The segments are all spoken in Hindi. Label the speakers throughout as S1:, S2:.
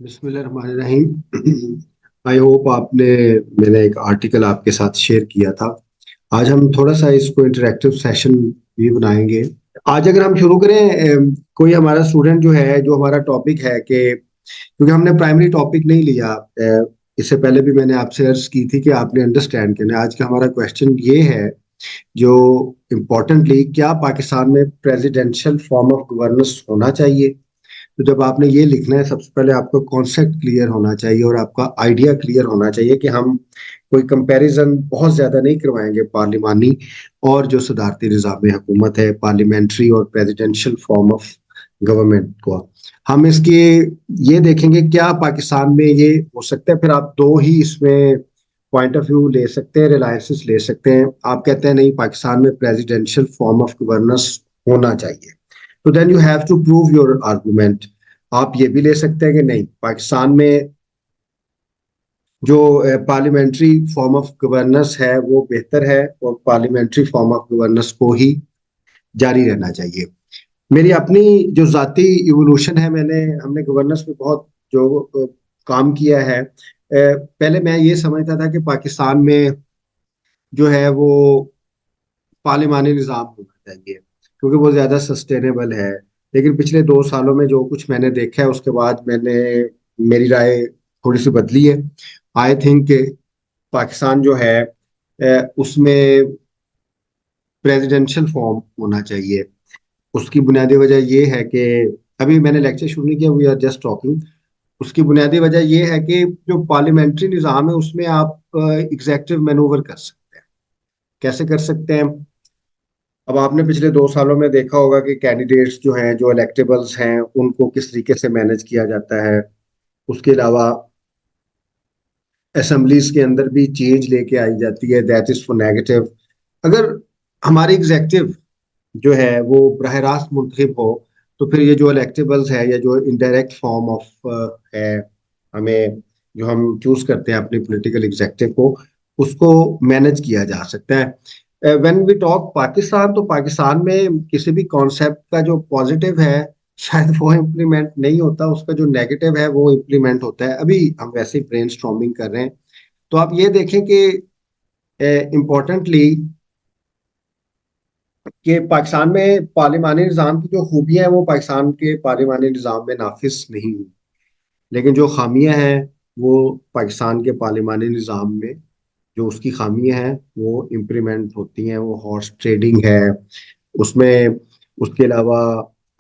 S1: बिस्मिल्लाहिर्रहमानिर्रहीम। आई होप आपने मैंने एक आर्टिकल आपके साथ शेयर किया था। आज हम थोड़ा सा इसको इंटरेक्टिव सेशन भी बनाएंगे। आज अगर हम शुरू करें, कोई हमारा स्टूडेंट जो है, जो हमारा टॉपिक है कि क्योंकि हमने प्राइमरी टॉपिक नहीं लिया, इससे पहले भी मैंने आपसे अर्ज की थी कि आपने अंडरस्टैंड करना है। आज का हमारा क्वेश्चन ये है, जो इम्पोर्टेंटली, क्या पाकिस्तान में प्रेसिडेंशियल फॉर्म ऑफ गवर्नेंस होना चाहिए। तो जब आपने ये लिखना है, सबसे पहले आपका कॉन्सेप्ट क्लियर होना चाहिए और आपका आइडिया क्लियर होना चाहिए कि हम कोई कंपैरिजन बहुत ज्यादा नहीं करवाएंगे पार्लिमानी और जो सदारती निज़ाम हुकूमत है, पार्लियामेंट्री और प्रेसिडेंशियल फॉर्म ऑफ गवर्नमेंट को। हम इसके ये देखेंगे क्या पाकिस्तान में ये हो सकता है। फिर आप दो ही इसमें पॉइंट ऑफ व्यू ले सकते हैं, रिलायंसेस ले सकते हैं। आप कहते हैं नहीं, पाकिस्तान में प्रेसिडेंशियल फॉर्म ऑफ गवर्नेंस होना चाहिए, तो then you have to prove your argument. आप ये भी ले सकते हैं कि नहीं, पाकिस्तान में जो पार्लियामेंट्री फॉर्म ऑफ गवर्नेंस है वो बेहतर है और पार्लियामेंट्री फॉर्म ऑफ गवर्नेंस को ही जारी रहना चाहिए। मेरी अपनी जो जाती इवोल्यूशन है, हमने गवर्नेंस में बहुत जो काम किया है। पहले मैं ये समझता था कि पाकिस्तान में जो है वो पार्लिमानी निज़ाम होना चाहिए क्योंकि वो ज़्यादा सस्टेनेबल है। लेकिन पिछले 2 सालों में जो कुछ मैंने देखा है, उसके बाद मेरी राय थोड़ी सी बदली है। आई थिंक पाकिस्तान जो है, उसमें प्रेसिडेंशियल फॉर्म होना चाहिए। उसकी बुनियादी वजह ये है कि अभी मैंने लेक्चर शुरू नहीं किया, वी आर जस्ट टॉकिंग। उसकी बुनियादी वजह ये है कि जो पार्लियामेंट्री निज़ाम है उसमें आप एग्जेक्टिव मैनूवर कर सकते हैं। कैसे कर सकते हैं? अब आपने पिछले 2 सालों में देखा होगा कि कैंडिडेट्स जो हैं, जो इलेक्टेबल्स हैं, उनको किस तरीके से मैनेज किया जाता है। उसके अलावा असेंबलीज के अंदर भी चेंज लेके आई जाती है, दैट इज फॉर नेगेटिव। अगर हमारी एग्जेक्टिव जो है वो बरह रास्त मुंतखब हो, तो फिर ये जो इलेक्टेबल्स है या जो इनडायरेक्ट फॉर्म ऑफ है, हमें जो हम चूज करते हैं अपनी पॉलिटिकल एग्जेक्टिव को, उसको मैनेज किया जा सकता है। व्हेन वी टॉक पाकिस्तान, तो पाकिस्तान में किसी भी कॉन्सेप्ट का जो पॉजिटिव है शायद वो इम्प्लीमेंट नहीं होता, उसका जो नेगेटिव है वो इम्प्लीमेंट होता है। अभी हम वैसे ही ब्रेनस्टॉर्मिंग कर रहे हैं। तो आप ये देखें कि इम्पोर्टेंटली कि पाकिस्तान में पार्लिमानी निज़ाम की जो खूबियां हैं वो पाकिस्तान के पार्लिमानी निज़ाम में नाफिज नहीं हुई, लेकिन जो खामियां हैं वो पाकिस्तान के पार्लिमानी निज़ाम में, जो उसकी खामियां हैं वो इम्प्लीमेंट होती हैं। वो हॉर्स ट्रेडिंग है उसमें। उसके अलावा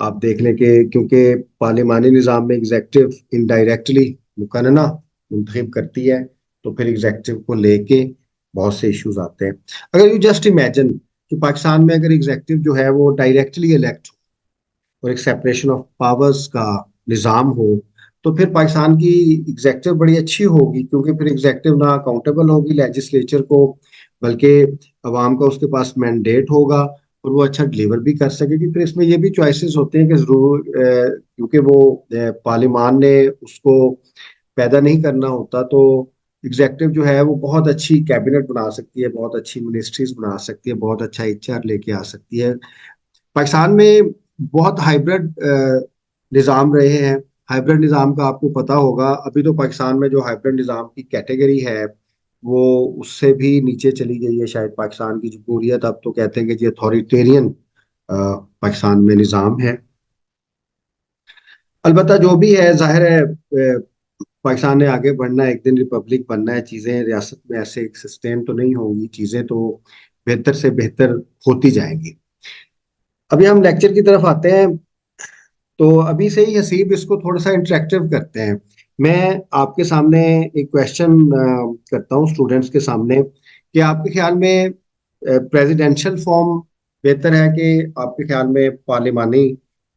S1: आप देख लें कि क्योंकि पार्लिमानी निज़ाम में एग्जेक्टिव इनडायरेक्टली मुकन्ना मुंतखब करती है, तो फिर एग्जेक्टिव को लेके बहुत से इश्यूज आते हैं। अगर यू जस्ट इमेजिन कि पाकिस्तान में अगर एग्जेक्टिव जो है वो डायरेक्टली इलेक्ट और एक सेपरेशन ऑफ पावर्स का निज़ाम हो, तो फिर पाकिस्तान की एग्जेक्टिव बड़ी अच्छी होगी, क्योंकि फिर एग्जेक्टिव ना अकाउंटेबल होगी लेजिस्लेचर को, बल्कि अवाम का उसके पास मैंडेट होगा और वो अच्छा डिलीवर भी कर सकेगी। फिर इसमें ये भी चॉइसेस होते हैं कि जरूर क्योंकि वो पार्लियामान ने उसको पैदा नहीं करना होता, तो एग्जेक्टिव जो है वो बहुत अच्छी कैबिनेट बना सकती है, बहुत अच्छी मिनिस्ट्रीज बना सकती है, बहुत अच्छा एचआर लेके आ सकती है। पाकिस्तान में बहुत हाइब्रिड निज़ाम रहे हैं। हाइब्रिड निज़ाम का आपको पता होगा, अभी तो पाकिस्तान में जो हाइब्रिड निज़ाम की कैटेगरी है वो उससे भी नीचे चली गई है। शायद पाकिस्तान की जमहूरियत, अब तो कहते हैं कि जी अथॉरिटेरियन पाकिस्तान में निज़ाम है। अलबत्ता जो भी है, जाहिर है पाकिस्तान ने आगे बढ़ना है, एक दिन रिपब्लिक बनना है। चीज़ें रियासत में ऐसे सस्टेन तो नहीं होंगी, चीज़ें तो बेहतर से बेहतर होती जाएंगी। अभी हम लेक्चर की तरफ आते हैं। तो अभी से ही हसीब इसको थोड़ा सा इंटरेक्टिव करते हैं। मैं आपके सामने एक क्वेश्चन करता हूँ स्टूडेंट्स के सामने कि आपके ख्याल में प्रेसिडेंशियल फॉर्म बेहतर है कि आपके ख्याल में पार्लिमानी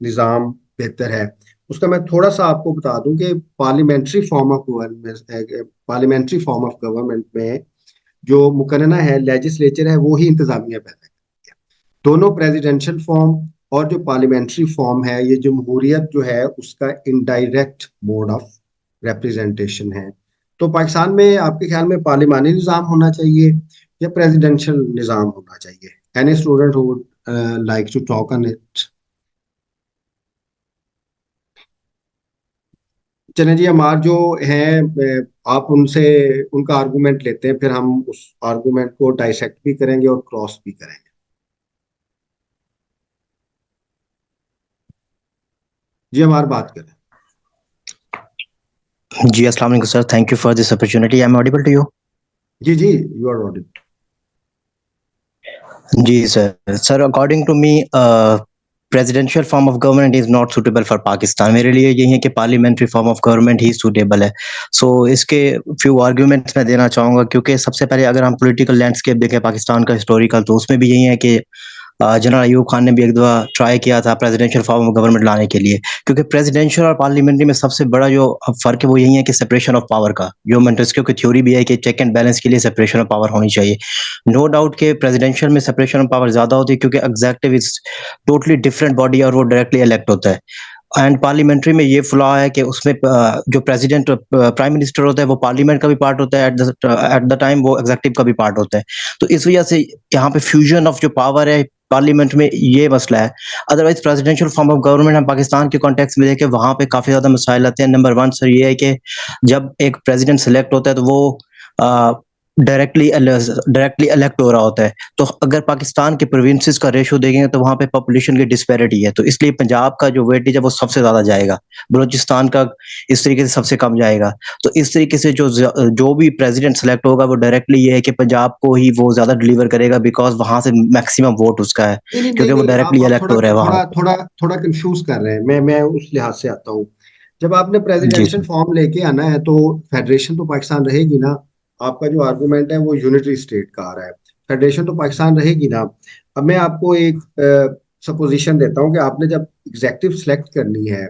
S1: निज़ाम बेहतर है। उसका मैं थोड़ा सा आपको बता दूं कि पार्लियामेंट्री फॉर्म ऑफ गवर्नमेंट में जो मुकन्ना है, लेजिस्लेचर है, वो ही इंतजामिया पैदा करती है। दोनों प्रेसिडेंशियल फॉर्म और जो पार्लियामेंट्री फॉर्म है, ये जमहूरियत जो है उसका इनडायरेक्ट मोड ऑफ रिप्रेजेंटेशन है। तो पाकिस्तान में आपके ख्याल में पार्लिमानी निज़ाम होना चाहिए या प्रेसिडेंशियल निज़ाम होना चाहिए? Any student who would like to talk on it? चलें जी, हमार जो हैं आप उनसे उनका आर्गुमेंट लेते हैं, फिर हम उस आर्गुमेंट को डाइसेक्ट भी करेंगे और क्रॉस भी करेंगे। जी हमार बात करें।
S2: जी, अस्सलाम वालेकुम sir, thank you for this opportunity. I am audible to you?
S1: जी जी, यू आर ऑडिट।
S2: जी sir. Sir, according to me presidential form of government is not suitable for Pakistan. मेरे लिए यही है कि पार्लियामेंट्री फॉर्म ऑफ गवर्नमेंट ही सूटेबल है। सो इसके फ्यू आर्गुमेंट्स मैं देना चाहूँगा, क्योंकि सबसे पहले अगर हम पॉलिटिकल लैंडस्केप देखें पाकिस्तान का हिस्टोरिकल, तो उसमें भी यही है कि जनरल अयूब खान ने भी एक दफ़ा ट्राई किया था प्रेसिडेंशियल फॉर्म ऑफ गवर्नमेंट लाने के लिए, क्योंकि प्रेसिडेंशियल और पार्लियामेंट्री में सबसे बड़ा जो फ़र्क है वो यही है कि सेपरेशन ऑफ पावर का, जो मोंटेस्क्यू की थ्योरी भी है कि चेक एंड बैलेंस के लिए सेपरेशन ऑफ पावर होनी चाहिए। नो डाउट कि प्रेसिडेंशियल में सेपरेशन ऑफ पावर ज़्यादा होती है, क्योंकि executive is totally different body और वो डायरेक्टली इलेक्ट होता है। एंड पार्लियामेंट्री में ये फ्लॉ है कि उसमें जो प्रेसिडेंट प्राइम मिनिस्टर होता है वो पार्लियामेंट का भी पार्ट होता है, एट द टाइम वो एग्जीक्यूटिव का भी पार्ट होता है। तो इस वजह से यहाँ पे फ्यूजन ऑफ जो पावर है पार्लियामेंट में, ये मसला है। Otherwise presidential form of government हम पाकिस्तान के कॉन्टेक्स्ट में देखें, वहाँ पे काफ़ी ज़्यादा मसाइल आते हैं। नंबर 1 सर ये है कि जब एक प्रेसिडेंट सेलेक्ट होता है तो वो डायरेक्टली इलेक्ट हो रहा होता है। तो अगर पाकिस्तान के प्रोविंसेस का रेशियो देखेंगे तो वहाँ पे पॉपुलेशन की डिस्पैरिटी है, तो इसलिए पंजाब का जो वेटेज है वो सबसे ज़्यादा जाएगा, बलूचिस्तान का इस तरीके से सबसे कम जाएगा। तो इस तरीके से जो भी प्रेसिडेंट सेलेक्ट होगा वो डायरेक्टली ये है कि पंजाब को ही वो ज़्यादा डिलीवर करेगा, बिकॉज़ वहाँ से मैक्सिमम वोट उसका है,
S1: नहीं नहीं नहीं
S2: क्योंकि वो
S1: नहीं,
S2: डायरेक्टली
S1: आप
S2: इलेक्ट
S1: थोड़ा
S2: हो रहा है वहाँ।
S1: थोड़ा थोड़ा थोड़ा कंफ्यूज कर रहे हैं। मैं उस लिहाज से आता हूँ। जब आपने
S2: जी
S1: प्रेसिडेंशियल
S2: सर।
S1: फॉर्म लेके आना है तो फेडरेशन तो पाकिस्तान रहेगी ना। आपका जो आर्गुमेंट है वो यूनिटरी स्टेट का आ रहा है, फेडरेशन तो पाकिस्तान रहेगी ना। अब मैं आपको एक सपोजिशन देता हूँ कि आपने जब एग्जेक्टिव सेलेक्ट करनी है,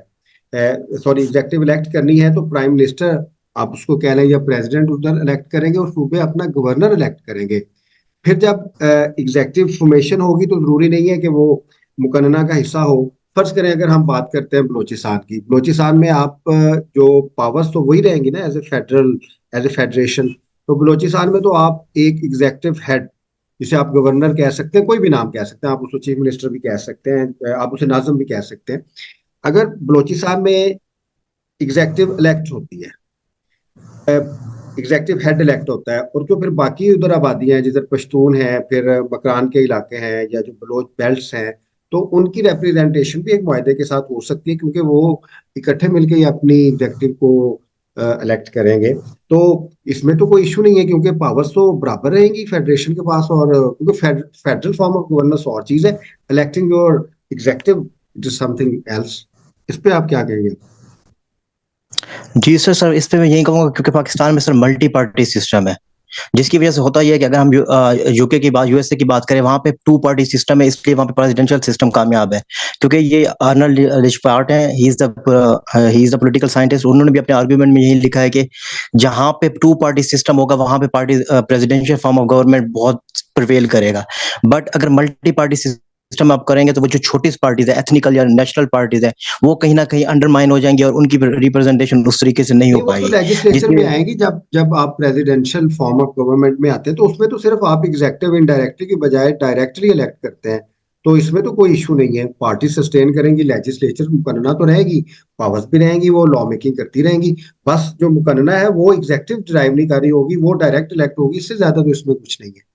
S1: सॉरी एग्जेक्टिव इलेक्ट करनी है, तो प्राइम मिनिस्टर आप उसको कह लें या प्रेसिडेंट उधर इलेक्ट करेंगे और सूबे अपना गवर्नर इलेक्ट करेंगे। फिर जब एग्जेक्टिव फॉर्मेशन होगी तो जरूरी नहीं है कि वो मुकन्ना का हिस्सा हो। फर्ज करें अगर हम बात करते हैं बलोचिस्तान की, बलोचिस्तान में आप जो पावर्स तो वही रहेंगी ना as a federal, as a federation. तो बलोचिस्तान में तो आप एक एग्जेक्टिव हेड, जिसे आप गवर्नर कह सकते हैं, कोई भी नाम कह सकते हैं, आप उसको चीफ मिनिस्टर भी कह सकते हैं, आप उसे नाज़िम भी कह सकते हैं। अगर बलोचिस्तान में एग्जेक्टिव इलेक्ट होती है, एग्जेक्टिव हेड इलेक्ट होता है, और जो फिर बाकी उधर आबादियां हैं जिधर पश्तून हैं, फिर मकरान के इलाके हैं या जो बलोच बेल्ट्स हैं, तो उनकी रिप्रेजेंटेशन भी एक मायदे के साथ हो सकती है, क्योंकि वो इकट्ठे मिलकर ही अपनी एग्जेक्टिव को इलेक्ट करेंगे। तो इसमें तो कोई इशू नहीं है, क्योंकि पावर्स तो बराबर रहेंगी फेडरेशन के पास। और क्योंकि फेडरल फॉर्म ऑफ गवर्नेंस और चीज है, electing your executive it is something else. इस पे आप क्या कहेंगे?
S2: जी सर, इस पे मैं यही कहूँगा, क्योंकि पाकिस्तान में सर मल्टी पार्टी सिस्टम है, जिसकी वजह से होता ये है कि अगर हम यूके की बात, यूएसए की बात करें, वहाँ पे 2 पार्टी सिस्टम है, इसलिए वहाँ पे प्रेसिडेंशियल सिस्टम कामयाब है। क्योंकि ये अर्नल्ड रिचपार्ट हैं, he is the political scientist, उन्होंने भी अपने आर्गुमेंट में यही लिखा है कि जहाँ पे 2 पार्टी सिस्टम होगा वहाँ पे प्रेसिडेंशियल फॉर्म ऑफ गवर्नमेंट बहुत प्रिवेल करेगा। बट अगर मल्टी पार्टी सिस्टम आप करेंगे तो वो जो छोटी पार्टीज़ है, एथनिकल या नेशनल पार्टीज़ है, वो कहीं न कहीं अंडरमाइन हो जाएँगी और उनकी रिप्रेजेंटेशन उस तरीके से नहीं हो
S1: नहीं, वो तो
S2: पाएगी।
S1: लेजिस्लेचर
S2: जिसकी
S1: में आएंगी। जब जब आप प्रेसिडेंशियल फॉर्म ऑफ गवर्नमेंट में आते हैं तो उसमें तो सिर्फ आप एग्जेक्टिव इनडायरेक्टली की बजाय डायरेक्टली इलेक्ट करते हैं। तो इसमें तो कोई इशू नहीं है, पार्टी सस्टेन करेंगी, लेजिस्लेचर मुकन्ना तो रहेगी, पावर्स भी रहेंगी, वो लॉ मेकिंग करती रहेंगी। बस जो मुकन्ना है वो एग्जेक्टिव ड्राइव नहीं कर रही होगी, वो डायरेक्ट इलेक्ट होगी, इससे ज्यादा तो इसमें कुछ नहीं है।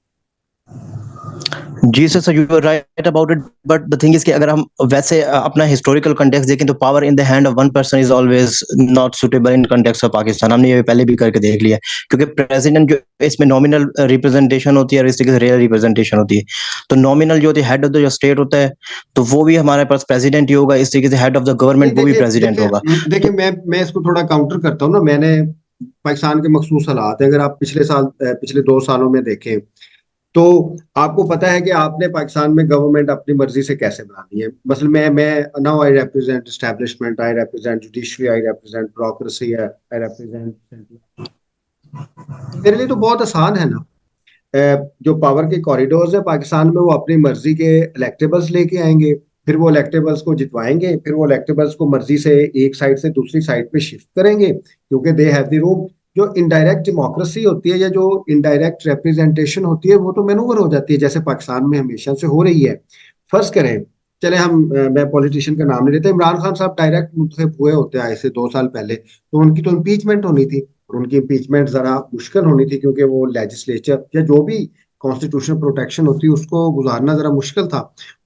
S2: जी sir, you are right about it, but the thing is कि अगर हम वैसे अपना हिस्टोरिकल कॉन्टेक्स्ट देखें तो power in the hand of one person is always not suitable in context of Pakistan. हमने ये पहले भी करके देख लिया है, क्योंकि प्रेसिडेंट जो इसमें नॉमिनल रिप्रेजेंटेशन होती है और इस तरीके से रियल रिप्रेजेंटेशन होती है। तो नॉमिनल जो होती है, हेड ऑफ द जो स्टेट होता है, तो वो भी हमारे पास प्रेसिडेंट ही होगा, इस तरीके से हेड ऑफ द
S1: नहीं
S2: गवर्नमेंट वो भी
S1: देखिए
S2: प्रेसिडेंट
S1: देखिए
S2: होगा।
S1: देखिए,
S2: तो
S1: मैं इसको थोड़ा काउंटर करता हूँ ना। मैंने पाकिस्तान के मखसूस हालात है, अगर आप पिछले साल पिछले 2 सालों में देखें तो आपको पता है कि आपने पाकिस्तान में गवर्नमेंट अपनी मर्जी से कैसे बनानी है। मसल मैं now I represent establishment, I represent judiciary, I represent bureaucracy, I represent. मेरे लिए तो बहुत आसान है ना। जो पावर के कॉरिडोर्स है पाकिस्तान में, वो अपनी मर्जी के इलेक्टेबल्स लेके आएंगे, फिर वो इलेक्टेबल्स को जितवाएंगे, फिर वो इलेक्टेबल्स को मर्जी से एक साइड से दूसरी साइड पे शिफ्ट करेंगे, क्योंकि दे हैव द रूम। जो इनडायरेक्ट डेमोक्रेसी होती है या जो इनडायरेक्ट रिप्रेजेंटेशन होती है वो तो मैनूवर हो जाती है, जैसे पाकिस्तान में हमेशा से हो रही है। फर्ज करें चले मैं पॉलिटिशियन का नाम नहीं लेते, इमरान खान साहब डायरेक्ट मुंतखब हुए होते आए से 2 साल पहले, तो उनकी तो इम्पीचमेंट होनी थी, और उनकी इम्पीचमेंट जरा मुश्किल होनी थी क्योंकि वो लेजिस्लेचर या जो भी कॉन्स्टिट्यूशनल प्रोटेक्शन होती है उसको गुजारना जरा मुश्किल था।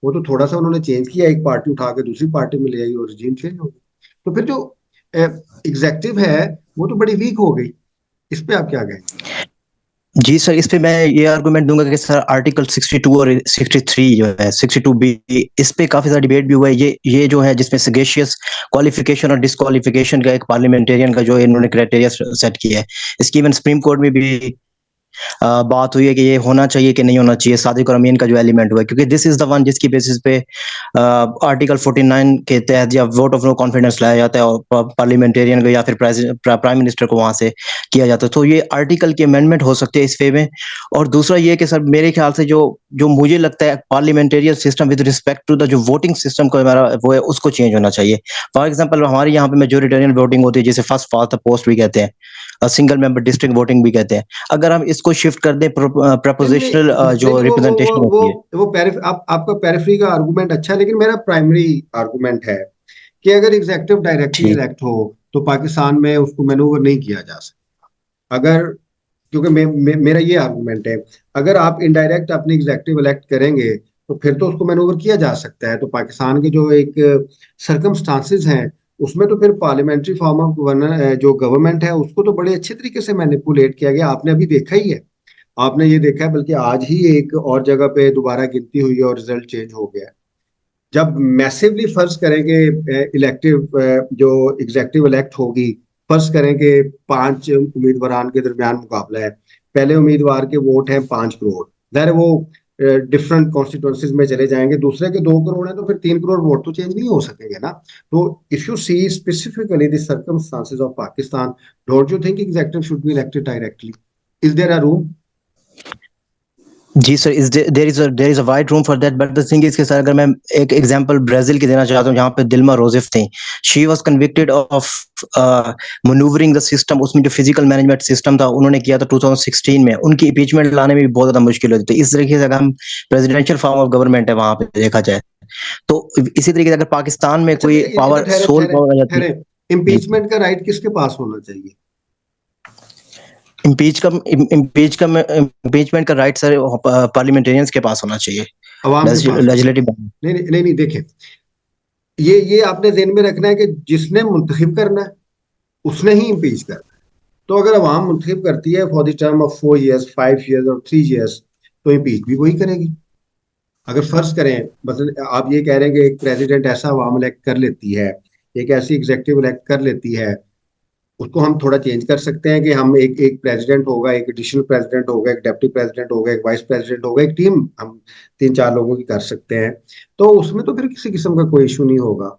S1: वो तो थोड़ा सा उन्होंने चेंज किया, एक पार्टी उठा के दूसरी पार्टी में ले आई और रजीम चेंज हो गई। तो फिर जो एग्जेक्टिव है वो तो बड़ी वीक हो गई। इस पे आप क्या कहेंगे?
S2: जी सर, इस पे मैं ये आर्गुमेंट दूंगा कि सर आर्टिकल 62 और 63 जो है 62 बी, इस पे काफी सारा डिबेट भी हुआ है। ये जो है जिसमें सगेशियस क्वालिफिकेशन और डिस्क्वालिफिकेशन का एक पार्लियामेंटेरियन का जो इन्होंने क्राइटेरिया सेट किया है, इसकी इवन सुप्रीम कोर्ट में भी बात हुई है कि ये होना चाहिए कि नहीं होना चाहिए, सादिक और अमीन का जो एलिमेंट हुआ है, क्योंकि दिस इज द वन जिसकी बेसिस पे आर्टिकल 49 के तहत या वोट ऑफ नो कॉन्फिडेंस लाया जाता है और पार्लियामेंटेरियन को या फिर प्राइम मिनिस्टर को वहां से किया जाता है। तो ये आर्टिकल की अमेंडमेंट हो सकती है इस वे में। और दूसरा ये कि सर मेरे ख्याल से जो जो मुझे लगता है parliamentarian system with respect to the जो वोटिंग सिस्टम को हमारा वो है उसको चेंज होना चाहिए। फॉर एग्जाम्पल हमारे यहाँ पे मेजोरिटेरियन वोटिंग होती है जिसे फर्स्ट पास्ट द पोस्ट भी कहते हैं, सिंगल मेंबर डिस्ट्रिक्ट वोटिंग भी कहते हैं। अगर हम इसको शिफ्ट कर दें
S1: नहीं नहीं,
S2: प्रपोजिशनल जो
S1: लेकिन
S2: रिप्रेजेंटेशन होती है।
S1: वो आपका पेरिफेरी का आर्गुमेंट अच्छा है, लेकिन मेरा प्राइमरी आर्गुमेंट है कि अगर एग्जेक्टिव डायरेक्टली
S2: जी
S1: इलेक्ट हो तो पाकिस्तान में उसको मैनूवर नहीं किया जा सकता। अगर क्योंकि मेरा ये आर्गुमेंट है, अगर आप इनडायरेक्ट अपनी एग्जेक्टिव इलेक्ट करेंगे तो फिर तो उसको मैनूवर किया जा सकता है। तो पाकिस्तान के जो एक सर्कमस्टांसिस हैं उसमें तो फिर पार्लियामेंट्री फॉर्म ऑफ गवर्नर जो गवर्नमेंट है उसको तो बड़े अच्छे तरीके से मैनिपुलेट किया गया। आपने अभी देखा ही है, आपने ये देखा है, बल्कि आज ही एक और जगह पे दोबारा गिनती हुई है और रिजल्ट चेंज हो गया है। जब मैसिवली फर्ज करेंगे इलेक्टिव जो एग्जेक्टिव इलेक्ट होगी, फर्ज करेंगे 5 उम्मीदवार के दरमियान मुकाबला है, पहले उम्मीदवार के वोट हैं 5 करोड़, ज़ाहिर है वो डिफरेंट कॉन्स्टिट्यूंसीज में चले जाएंगे, दूसरे के 2 करोड़ हैं तो फिर 3 करोड़ वोट तो चेंज नहीं हो सकेंगे ना। तो if you see specifically the circumstances of Pakistan, don't you think executive should be elected directly? Is there a room?
S2: जी sir, is there is a wide room for that, but the thing is कि सर अगर मैं एक एग्जांपल ब्राजील की देना चाहता हूँ जहाँ पे दिल्मा रोसेफ थी, she was convicted of manoeuvring the system. उसमें जो फिजिकल मैनेजमेंट सिस्टम था उन्होंने किया था 2016 में, उनकी इम्पीचमेंट लाने में भी बहुत ज्यादा मुश्किल होती थी। इस तरीके से अगर हम प्रेसिडेंशियल फॉर्म ऑफ गवर्नमेंट है वहां पे देखा जाए, तो इसी तरीके से अगर पाकिस्तान में
S1: अच्छा,
S2: कोई
S1: ये चलो,
S2: पावर
S1: ठहरे
S2: सोल
S1: ठहरे
S2: पावर आ जाती
S1: ठहरे,
S2: है। जी
S1: इम्पीचमेंट का राइट किसके पास होना चाहिए?
S2: इम्पीचमेंट का राइट सर पार्लियामेंटेरियंस के पास होना चाहिए,
S1: अवाम के पास होना चाहिए?
S2: लेजिस्लेटिव।
S1: नहीं नहीं नहीं नहीं, देखें, ये आपने ज़हन में रखना है कि जिसने मुंतखब करना है उसने ही इम्पीच करना है। तो अगर अवाम मुंतखब करती है for the term of 4 years, 5 years और 3 इयर्स, तो इम्पीच भी वही करेगी। अगर फर्ज करें, मतलब आप ये कह रहे हैं कि एक प्रेसिडेंट ऐसा अवाम इलेक्ट कर लेती है, एक ऐसी एग्जेक्टिव इलेक्ट कर लेती है, उसको हम थोड़ा चेंज कर सकते हैं कि हम एक एक प्रेसिडेंट होगा, एक एडिशनल प्रेसिडेंट होगा, एक डेप्टी प्रेसिडेंट होगा, एक वाइस प्रेसिडेंट होगा, एक टीम हम 3-4 लोगों की कर सकते हैं। तो उसमें तो फिर किसी किस्म का कोई इशू नहीं होगा।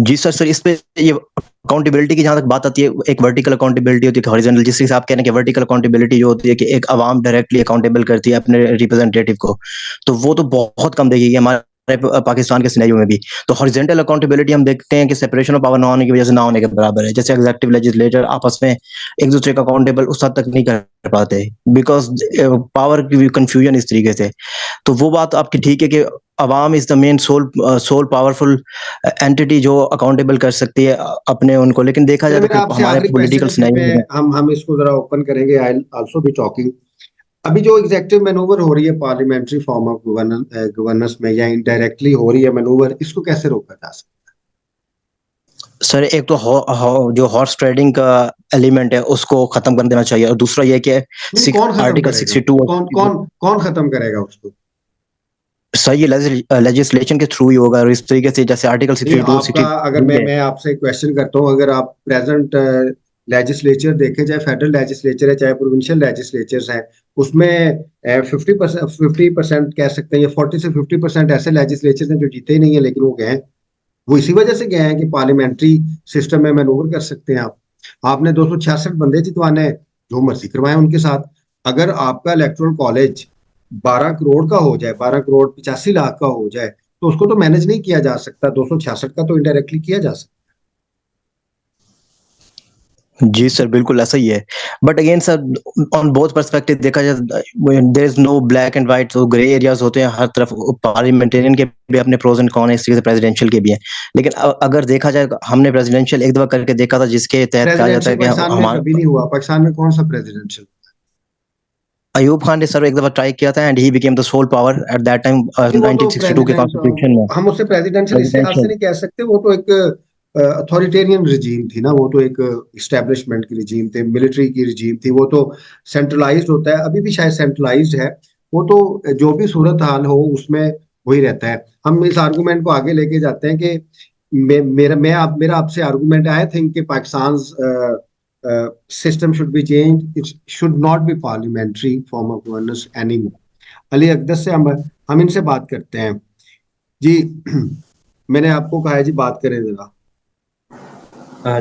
S2: जी सर, इस पे ये अकाउंटेबिलिटी की जहाँ तक बात आती है, एक वर्टिकल अकाउंटेबिलिटी होती है, हॉरिजॉन्टल, जिस हिसाब कह रहे हैं कि वर्टिकल अकाउंटेबिलिटी जो होती है कि एक अवाम डायरेक्टली अकाउंटेबल करती है अपने रिप्रेजेंटेटिव को, तो वो तो बहुत कम देखिए हमारे पाकिस्तान के सिनेरियो में भी। तो हॉरिजॉन्टल अकाउंटेबिलिटी हम देखते हैं कि सेपरेशन ऑफ पावर ना होने की वजह से ना होने के बराबर है। जैसे एग्जीक्यूटिव लेजिस्लेटर आपस में एक दूसरे का अकाउंटेबल उस हद तक नहीं कर पाते, बिकॉज पावर की कंफ्यूजन इस तरीके से। तो वो बात आपकी ठीक है कि अवाम is the main sole powerful entity जो अकाउंटेबल कर सकती है अपने उनको, लेकिन देखा
S1: चलिए,
S2: जाए तो
S1: मेरा
S2: फिर
S1: आपसे
S2: हमारे
S1: आखिरी क्वेश्चन
S2: पॉलिटिकल
S1: है, फिर मैं
S2: सिनेरियो में।
S1: हम इसको जरा ओपन करेंगे। I also be talking. अभी जो एग्जेक्टिव मैनूवर हो रही है पार्लियामेंट्री फॉर्म ऑफ गवर्नेंस में, या इनडायरेक्टली हो रही है मैनूवर, इसको कैसे रोका जा सकता
S2: सर एक तो जो हॉर्स ट्रेडिंग का एलिमेंट है उसको खत्म कर देना चाहिए, और दूसरा ये कि
S1: है? नहीं, कौन खत्म
S2: आर्टिकल
S1: करेगा?
S2: 62 और
S1: कौन
S2: 62
S1: कौन कौन खत्म करेगा उसको?
S2: सर ये लेजिस्लेशन के थ्रू ही होगा, और इस तरीके से जैसे आर्टिकल
S1: नहीं,
S2: 62
S1: आपका, अगर
S2: 63 है।
S1: मैं आपसे क्वेश्चन करता हूँ, अगर आप प्रेजेंट लेजिस्लेचर देखें, चाहे फेडरल लेजिस्लेचर है चाहे प्रोविंशियल लेजिस्लेचर्स हैं, उसमें 50% कह सकते हैं, या 40 से 50% ऐसे लेजिस्लेचर हैं जो जीते ही नहीं है, लेकिन वो गए हैं। वो इसी वजह से गए हैं कि पार्लियामेंट्री सिस्टम में मैनूवर कर सकते हैं आप। आपने 266 बंदे जितवाने हैं, जो मर्जी करवाएं उनके साथ। अगर आपका इलेक्टोरल कॉलेज 12 करोड़ का हो जाए, 12 करोड़ 85 लाख का हो जाए, तो उसको तो मैनेज नहीं किया जा सकता। 266 का तो इनडायरेक्टली किया जा सकता
S2: जी सर, बिल्कुल ऐसा ही है। But again sir, on both perspective देखा जाए, there is no black and white, तो ग्रे एरियाज़ होते हैं हर तरफ। पार्लियामेंटेरियन के भी अपने प्रोस एंड कॉन है, इसी तरह प्रेसिडेंशियल के भी हैं। लेकिन अगर देखा जाए, हमने प्रेसिडेंशियल एक दफा करके देखा था, जिसके तहत कहा जाता
S1: प्रेसिडेंशियल
S2: है कि
S1: पाकिस्तान में कभी
S2: हमारा
S1: नहीं हुआ। पाकिस्तान में कौन सा प्रेसिडेंशियल?
S2: अयूब खान ने सर एक दफा ट्राई किया था, and he became the sole power at that time,
S1: जी, वो तो
S2: 1962 के
S1: प्रेसिडेंट,
S2: कॉन्स्टिट्यूशन में
S1: हम उसे प्रेसिडेंशियल इस लिहाज से
S2: प्रेसिडेंशियल।
S1: नहीं कह सकते। वो तो एक अथॉरिटेरियन रिजीम थी ना, वो तो एक इस्टेब्लिशमेंट की रिजीम थी, मिलिट्री की रिजीम थी। वो तो सेंट्रलाइज्ड होता है, अभी भी शायद सेंट्रलाइज्ड है। वो तो जो भी सूरत हाल हो उसमें वही रहता है। हम इस आर्गूमेंट को आगे लेके जाते हैं कि मेरा आपसे आर्गूमेंट, आई थिंक कि Pakistan system should be change, it should not be parliamentary form of governance any more. Ali Aqdas से हम इनसे बात करते हैं जी। मैंने आपको कहा है जी, बात करें जरा।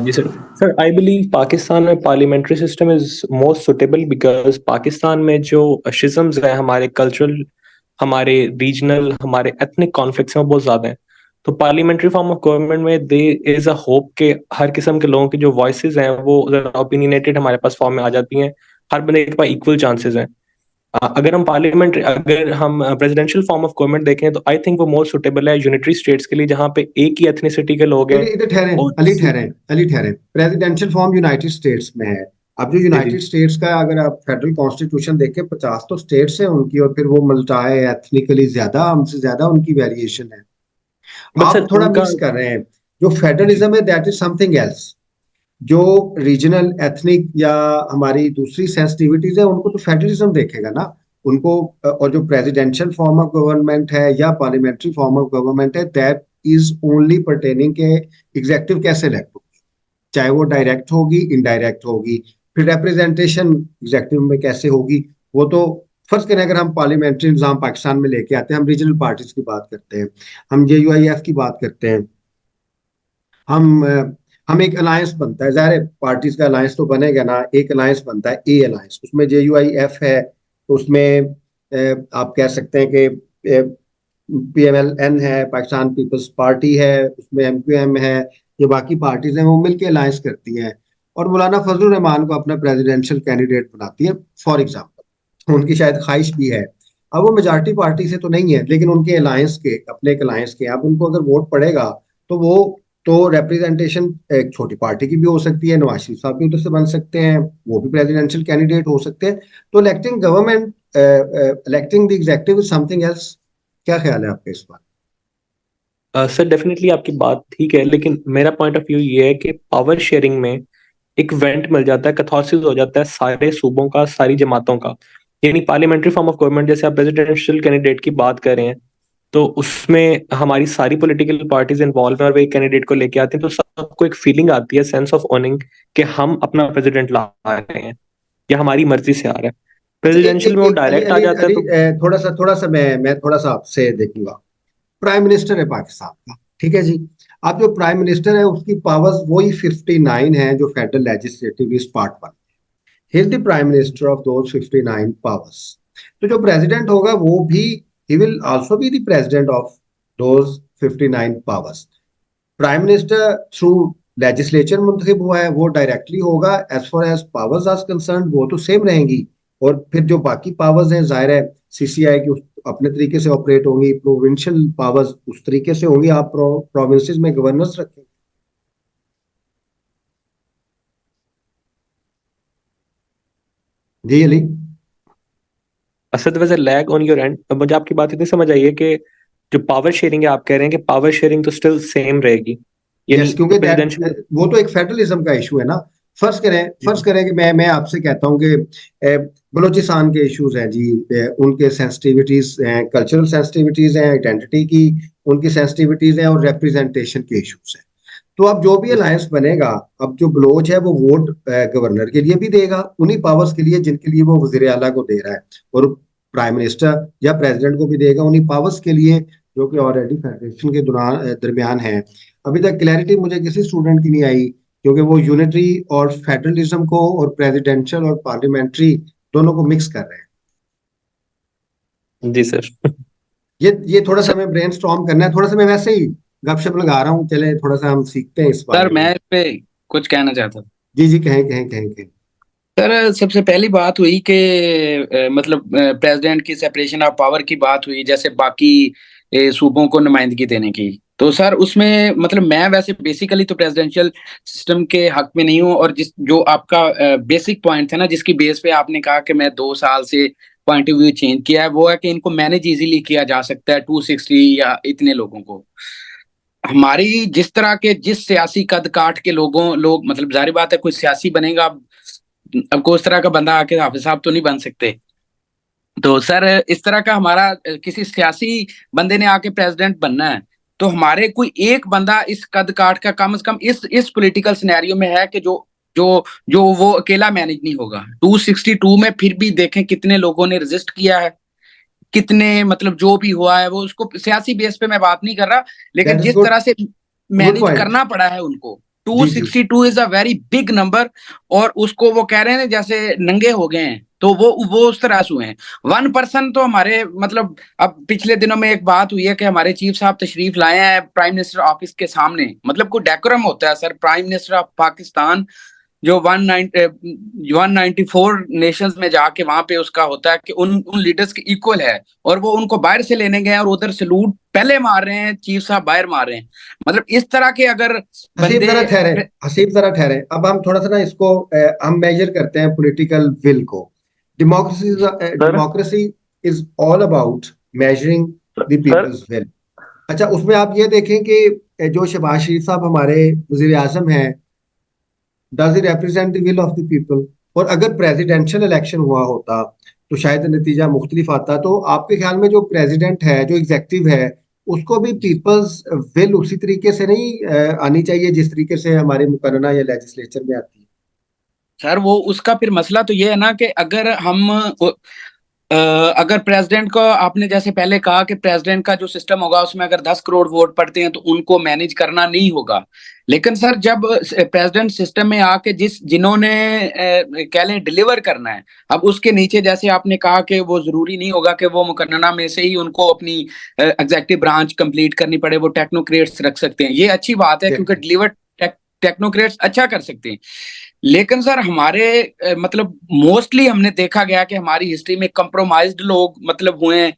S3: जी sir. Sir, I believe Pakistan में parliamentary system is most suitable because Pakistan में जो शिजम्स है, हमारे कल्चरल, हमारे रीजनल, हमारे एथनिक कॉन्फ्लिक्ट्स हैं, वो बहुत ज्यादा हैं। तो पार्लियामेंट्री फॉर्म ऑफ गवर्नमेंट में दे इज अ होप के हर किस्म के लोगों की जो वॉइसेस हैं वो ओपिनियनेटेड हमारे पास फॉर्म में आ जाती हैं। हर बंदे के पास इक्वल चांसेस हैं। अगर हम प्रेसिडेंशियल फॉर्म ऑफ गवर्नमेंट देखें तो आई थिंक वो मोस्ट सुटेबल है यूनिटरी स्टेट्स के लिए, जहाँ पे एक ही एथनिसिटी के लोग हैं।
S1: इधर ठहरे,
S3: और
S1: अली ठहरे। प्रेसिडेंशियल फॉर्म यूनाइटेड स्टेट्स में है। अब जो
S3: जी जी।
S1: यूनाइटेड स्टेट्स का, अगर आप फेडरल कॉन्स्टिट्यूशन देखें, 50 तो स्टेट्स हैं उनकी, और फिर वो मल्टाए एथनिकली ज्यादा, हमसे ज्यादा उनकी वेरिएशन है।
S3: बट
S1: आप
S3: सर
S1: थोड़ा
S3: उनका
S1: मिक्स कर रहे हैं। जो
S3: जी
S1: फेडरलिज्म है दैट इज समथिंग एल्स। जो रीजनल एथनिक या हमारी दूसरी सेंसिटिविटीज है, उनको तो फेडरलिज्म देखेगा ना उनको। और जो प्रेसिडेंशियल फॉर्म ऑफ गवर्नमेंट है या पार्लियामेंट्री फॉर्म ऑफ गवर्नमेंट है, दैट इज ओनली पर्टेनिंग के एग्जेक्टिव कैसे इलेक्ट होगी, चाहे वो डायरेक्ट होगी इनडायरेक्ट होगी। फिर रिप्रेजेंटेशन एग्जेक्टिव में कैसे होगी, वो तो फर्ज करें अगर हम पार्लियामेंट्री निजाम पाकिस्तान में लेके आते हैं, हम रीजनल पार्टीज की बात करते हैं, हम JUIF की बात करते हैं, हम हम एक अलायंस बनता है, ज़ाहिर है पार्टीज का अलायंस तो बनेगा ना। एक अलायंस बनता है, ए अलायंस, उसमें JUIF है, तो उसमें आप कह सकते हैं कि PMLN है, पाकिस्तान पीपल्स पार्टी है, उसमें MQM है, ये बाकी पार्टीज हैं, वो मिलकर अलायंस करती हैं और मौलाना फजलुर रहमान को अपना प्रेसिडेंशियल कैंडिडेट बनाती है, फॉर एग्जाम्पल। उनकी शायद ख्वाहिश भी है। अब वो मेजॉरिटी पार्टी से तो नहीं है, लेकिन उनके अलायंस के, अपने एक अलायंस के, अब उनको अगर वोट पड़ेगा तो वो तो रिप्रेजेंटेशन एक छोटी पार्टी की भी हो सकती है, नवाज शरीफ साहब भी उधर से बन सकते हैं, वो भी प्रेसिडेंशियल कैंडिडेट हो सकते हैं। तो electing government, electing the adjective is something else. क्या ख्याल है आपका इस बार?
S3: सर डेफिनेटली आपकी बात ठीक है, लेकिन मेरा पॉइंट ऑफ व्यू ये है कि पावर शेयरिंग में एक वेंट मिल जाता है, कैथारसिस हो जाता है सारे सूबों का, सारी जमातों का। यानी पार्लियामेंट्री फॉर्म ऑफ गवर्नमेंट, जैसे आप प्रेसिडेंशियल कैंडिडेट की बात कर रहे हैं, तो उसमें हमारी सारी पॉलिटिकल पार्टीज इन्वॉल्व हैं और वे कैंडिडेट को लेके आते हैं, तो सबको एक फीलिंग आती है, सेंस ऑफ ओनिंग, कि हम अपना प्रेसिडेंट ला रहे हैं या हमारी मर्जी से आ रहा है।
S1: अच्छा, एक
S3: प्रेसिडेंशियल
S1: एक
S3: में वो
S1: एक अली
S3: डायरेक्ट आ
S1: अली
S3: जाता है
S1: अली
S3: तो
S1: थोड़ा सा मैं थोड़ा सा आपसे देखूंगा। प्राइम मिनिस्टर है पाकिस्तान का, ठीक है जी। अब जो प्राइम मिनिस्टर है उसकी पावर्स वही 59 है जो federal legislative is part 1। He is the prime minister of those 59 powers. तो जो प्रेसिडेंट होगा वो भी, he will also be the president of those 59 powers. Prime minister through legislature मुंतखब हुआ है, वो डायरेक्टली होगा। As far as powers are concern वो तो सेम रहेंगी। और फिर जो बाकी पावर्स हैं, जाहिर है CCI की अपने तरीके से ऑपरेट होंगी, प्रोविंशियल पावर्स उस तरीके से होंगी। आप प्रोविंसेस में गवर्नर्स रखें। जी अली।
S3: असद वैसे लैग ऑन योर एंड। मुझे आपकी बात इतनी समझ आई है कि जो पावर शेयरिंग है, आप कह रहे हैं कि पावर शेयरिंग तो स्टिल सेम रहेगी,
S1: यस,
S3: यानी
S1: क्योंकि दैट,
S3: प्रेसिडेंशियल।
S1: वो तो एक फेडरलिज्म का इशू है ना। फर्ज करें कि मैं आपसे कहता हूं कि बलूचिस्तान के इश्यूज हैं जी, उनके सेंसिटिविटीज हैं, कल्चरल सेंसिटिविटीज हैं, आइडेंटिटी की उनकी सेंसिटिविटीज हैं, और रिप्रेजेंटेशन के इश्यूज हैं। तो अब जो भी अलायंस बनेगा, अब जो बलोच है वो वोट गवर्नर के लिए भी देगा, उन्हीं पावर्स के लिए जिनके लिए वो वजीर आला को दे रहा है, और प्राइम मिनिस्टर या प्रेसिडेंट को भी देगा उन्हीं पावर्स के लिए जो कि ऑलरेडी फेडरेशन के दरमियान है। अभी तक क्लैरिटी मुझे किसी स्टूडेंट की नहीं आई, क्योंकि वो यूनिटरी और फेडरलिज्म को और प्रेसिडेंशियल और पार्लियामेंट्री दोनों को मिक्स कर रहे हैं।
S3: जी सर।
S1: ये थोड़ा सा
S3: सर
S1: हमें ब्रेनस्टॉर्म करना है, थोड़ा सा मैं वैसे ही गपशप लगा रहा हूँ, चले थोड़ा सा हम सीखते हैं इस
S4: सर
S1: बारे में।
S4: मैं इस पे कुछ कहना चाहता हूँ।
S1: जी जी, कहें कहें कहें कहें।
S4: सर सबसे पहली बात हुई कि मतलब प्रेसिडेंट की सेपरेशन ऑफ पावर की बात हुई, जैसे बाकी सूबों को नुमाइंदगी देने की। तो सर उसमें मतलब मैं वैसे बेसिकली तो प्रेसिडेंशियल सिस्टम के हक में नहीं हूँ, और जिस जो आपका बेसिक पॉइंट था ना, जिसकी बेस पे आपने कहा कि मैं 2 साल से पॉइंट ऑफ व्यू चेंज किया है, वो है कि इनको मैनेज इजीली किया जा सकता है 260 या इतने लोगों को। हमारी जिस तरह के जिस सियासी कद काठ के लोग मतलब जाहिर बात है कोई सियासी बनेगा, अब कोई उस तरह का बंदा आके हाफिज साहब तो नहीं बन सकते। तो सर इस तरह का हमारा किसी सियासी बंदे ने आके प्रेसिडेंट बनना है, तो हमारे कोई एक बंदा इस कद काठ का कम से कम इस पॉलिटिकल सिनेरियो में है कि जो जो जो वो अकेला मैनेज नहीं होगा। 262 में फिर भी देखें कितने लोगों ने रजिस्ट किया है, कितने मतलब जो भी हुआ है वो, उसको सियासी बेस पे मैं बात नहीं कर रहा, लेकिन
S1: दैट इज
S4: जिस
S1: गुड,
S4: तरह से
S1: गुड
S4: मैनेज
S1: पॉइंट।
S4: करना पड़ा है उनको,
S1: जी जी।
S4: 262 is a very big number. और उसको वो कह रहे हैं जैसे नंगे हो गए हैं, तो वो उस तरह से हुए हैं। 1 पर्सन तो हमारे मतलब, अब पिछले दिनों में एक बात हुई है कि हमारे चीफ साहब तशरीफ लाए हैं प्राइम मिनिस्टर ऑफिस के सामने, मतलब कोई डेकोरम होता है sir. Prime minister of Pakistan जो 194 नेशंस में जाके वहां पे उसका होता है कि उन उन लीडर्स के इक्वल है, और वो उनको बाहर से लेने गए और उधर सलूट पहले मार रहे हैं, चीफ साहब बाहर मार रहे हैं। मतलब इस तरह के अगर
S1: हसीब
S4: बंदे।
S1: जरा ठहरे, हसीब जरा ठहरे। अब हम थोड़ा सा ना इसको हम मेजर करते हैं पॉलिटिकल विल को। Democracy,
S3: sir
S1: democracy is all about measuring the
S3: sir
S1: people's will. अच्छा, उसमें आप ये देखें कि जो शहबाज शरीफ साहब हमारे वजीर आजम हैं, does it represent the will of the people? और अगर प्रेसिडेंशियल इलेक्शन हुआ होता तो शायद नतीजा मुख्तलिफ आता। तो आपके ख्याल में जो प्रेसिडेंट है, जो एग्जेक्टिव है, उसको भी पीपल्स विल उसी तरीके से नहीं आनी चाहिए जिस तरीके से हमारे मुकर्रना या लेजिस्लेचर में आती है?
S4: सर वो उसका फिर मसला तो ये है ना कि अगर हम अगर प्रेसिडेंट को, आपने जैसे पहले कहा कि प्रेसिडेंट का जो सिस्टम होगा उसमें अगर 10 करोड़ वोट पड़ते हैं तो उनको मैनेज करना नहीं होगा। लेकिन सर जब प्रेसिडेंट सिस्टम में आके जिन्होंने कह लें डिलीवर करना है, अब उसके नीचे जैसे आपने कहा कि वो जरूरी नहीं होगा कि वो मुकर्रना में से ही उनको अपनी एग्जेक्टिव ब्रांच कंप्लीट करनी पड़े, वो टेक्नोक्रेट्स रख सकते हैं। ये अच्छी बात है क्योंकि डिलीवर टेक्नोक्रेट्स अच्छा कर सकते हैं। लेकिन सर हमारे मतलब मोस्टली हमने देखा गया कि हमारी हिस्ट्री में कंप्रोमाइज्ड लोग मतलब हुए हैं,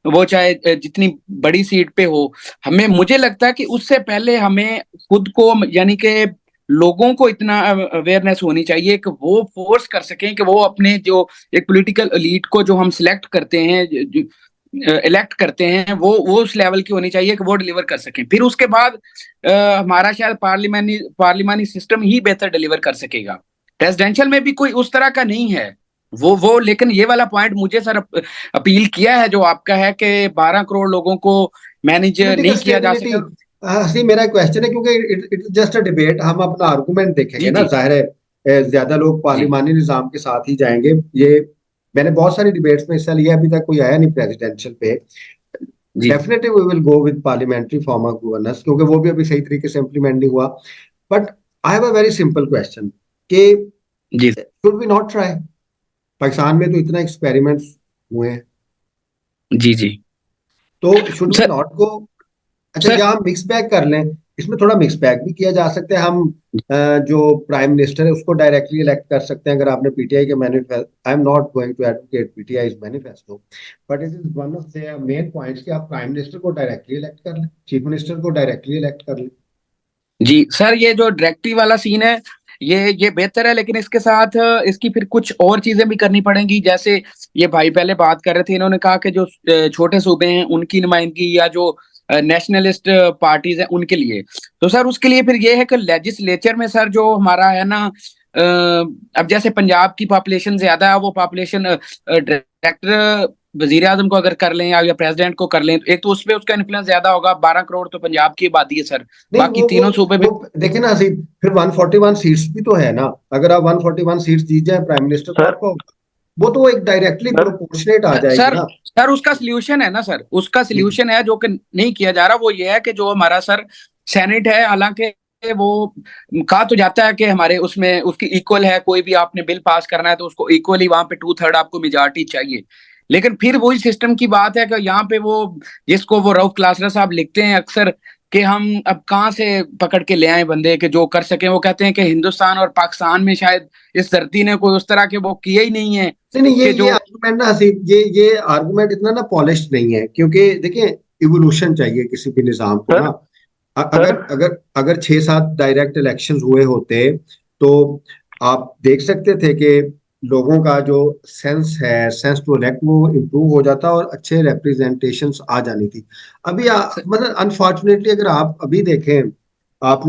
S4: वो चाहे जितनी बड़ी सीट पे हो। हमें मुझे लगता है कि उससे पहले हमें खुद को यानी कि लोगों को इतना अवेयरनेस होनी चाहिए कि वो फोर्स कर सकें कि वो अपने जो एक पॉलिटिकल एलीट को जो हम सिलेक्ट करते हैं, इलेक्ट करते हैं, वो उस लेवल की होनी चाहिए कि वो डिलीवर कर सकें। फिर उसके बाद हमारा शायद पार्लिमानी सिस्टम ही बेहतर डिलीवर कर सकेगा। प्रेसिडेंशियल में भी कोई उस तरह का नहीं है वो लेकिन ये वाला पॉइंट मुझे सर अपील किया है जो आपका है कि 12 करोड़ लोगों को मैनेज
S1: पॉलिटिकल
S4: नहीं किया जा
S1: स्टेबिलिटी,
S4: सका।
S1: हसी मेरा क्वेश्चन है क्योंकि it is just a debate. हम अपना आर्गुमेंट देखेंगे
S4: जी
S1: ना,
S4: जी
S1: जाहिर है ज्यादा लोग
S4: जी
S1: पार्लिमानी निजाम के साथ ही जाएंगे। ये मैंने बहुत सारी डिबेट्स में हिस्सा लिया, अभी तक कोई आया नहीं प्रेसिडेंशियल पे।
S4: जी
S1: definitely we will go with parliamentary form of governance क्योंकि वो भी अभी सही तरीके से इम्प्लीमेंट नहीं हुआ। But I have a very simple question कि
S4: जी
S1: should we not try? Pakistan में तो इतना एक्सपेरिमेंट्स हुए हैं,
S4: जी जी
S1: तो should we
S4: sir
S1: not go? अच्छा,
S4: सर
S1: या हम मिक्स बैग कर लें? इसमें थोड़ा मिक्स बैग भी किया जा सकता है। हम जो प्राइम मिनिस्टर है उसको डायरेक्टली इलेक्ट कर सकते हैं। अगर आपने पीटीआई के manifesto, I am not going to advocate PTI manifesto, but it is one of the main points कि आप प्राइम मिनिस्टर को डायरेक्टली इलेक्ट कर लें, चीफ मिनिस्टर को डायरेक्टली इलेक्ट कर लें।
S4: जी सर ये जो डायरेक्टिव वाला सीन है, ये बेहतर है, लेकिन इसके साथ इसकी फिर कुछ और चीजें भी करनी पड़ेंगी। जैसे ये भाई पहले बात कर रहे थे, इन्होंने कहा कि जो छोटे सूबे हैं उनकी नुमाइंदगी या जो नेशनलिस्ट पार्टीज हैं उनके लिए। तो सर उसके लिए फिर ये है कि लेजिस्लेचर में सर जो हमारा है ना, अब जैसे पंजाब की पॉपुलेशन ज्यादा है, वो पॉपुलेशन डायरेक्टर वजीर आजम को अगर कर लें या प्रेसिडेंट को कर लें, तो एक तो उसपे उसका इन्फ्लुएंस ज्यादा होगा। 12 करोड़ तो पंजाब की आबादी है सर,
S1: नहीं,
S4: बाकी तीनों सूबे में।
S1: वो देखिए ना हसीब, फिर 141 सीट्स भी तो है ना। अगर आप 141 सीट्स जीत जाए प्राइम मिनिस्टर, तो
S3: सर
S1: आपको वो तो एक डायरेक्टली
S3: सर
S1: प्रोपोर्शनेट आ जाएगी
S4: सर
S1: ना।
S4: सर उसका सोल्यूशन है ना सर, उसका
S1: जी जी।
S4: सोल्यूशन है जो कि नहीं किया जा रहा। वो ये है कि जो हमारा सर सेनेट है, हालांकि वो कहा तो जाता है कि हमारे उसमें उसकी इक्वल है, कोई भी आपने बिल पास करना है तो उसको इक्वली वहां पे 2/3 आपको मेजॉरिटी चाहिए। लेकिन फिर वही सिस्टम की बात है कि यहाँ पे वो जिसको वो रऊफ क्लासरा साहब लिखते हैं अक्सर कि हम अब कहाँ से पकड़ के ले आए बंदे के जो कर सके। वो कहते हैं कि हिंदुस्तान और पाकिस्तान में शायद इस धरती ने कोई उस तरह के वो किए ही नहीं है
S1: नहीं नहीं,
S4: कि
S1: ये
S4: जो
S1: आर्गुमेंट ना हसीब, ये आर्गुमेंट इतना ना पॉलिश्ड नहीं है, क्योंकि देखिए इवोल्यूशन चाहिए किसी भी निजाम को
S3: सर
S1: ना।
S3: सर
S1: अगर अगर अगर 6-7 डायरेक्ट इलेक्शंस हुए होते तो आप देख सकते थे कि लोगों का जो सेंस टू इलेक्ट, वो इम्प्रूव हो जाता और अच्छे रिप्रेजेंटेशंस आ जानी थी। अभी मतलब अनफॉर्चुनेटली अगर आप अभी देखें, आप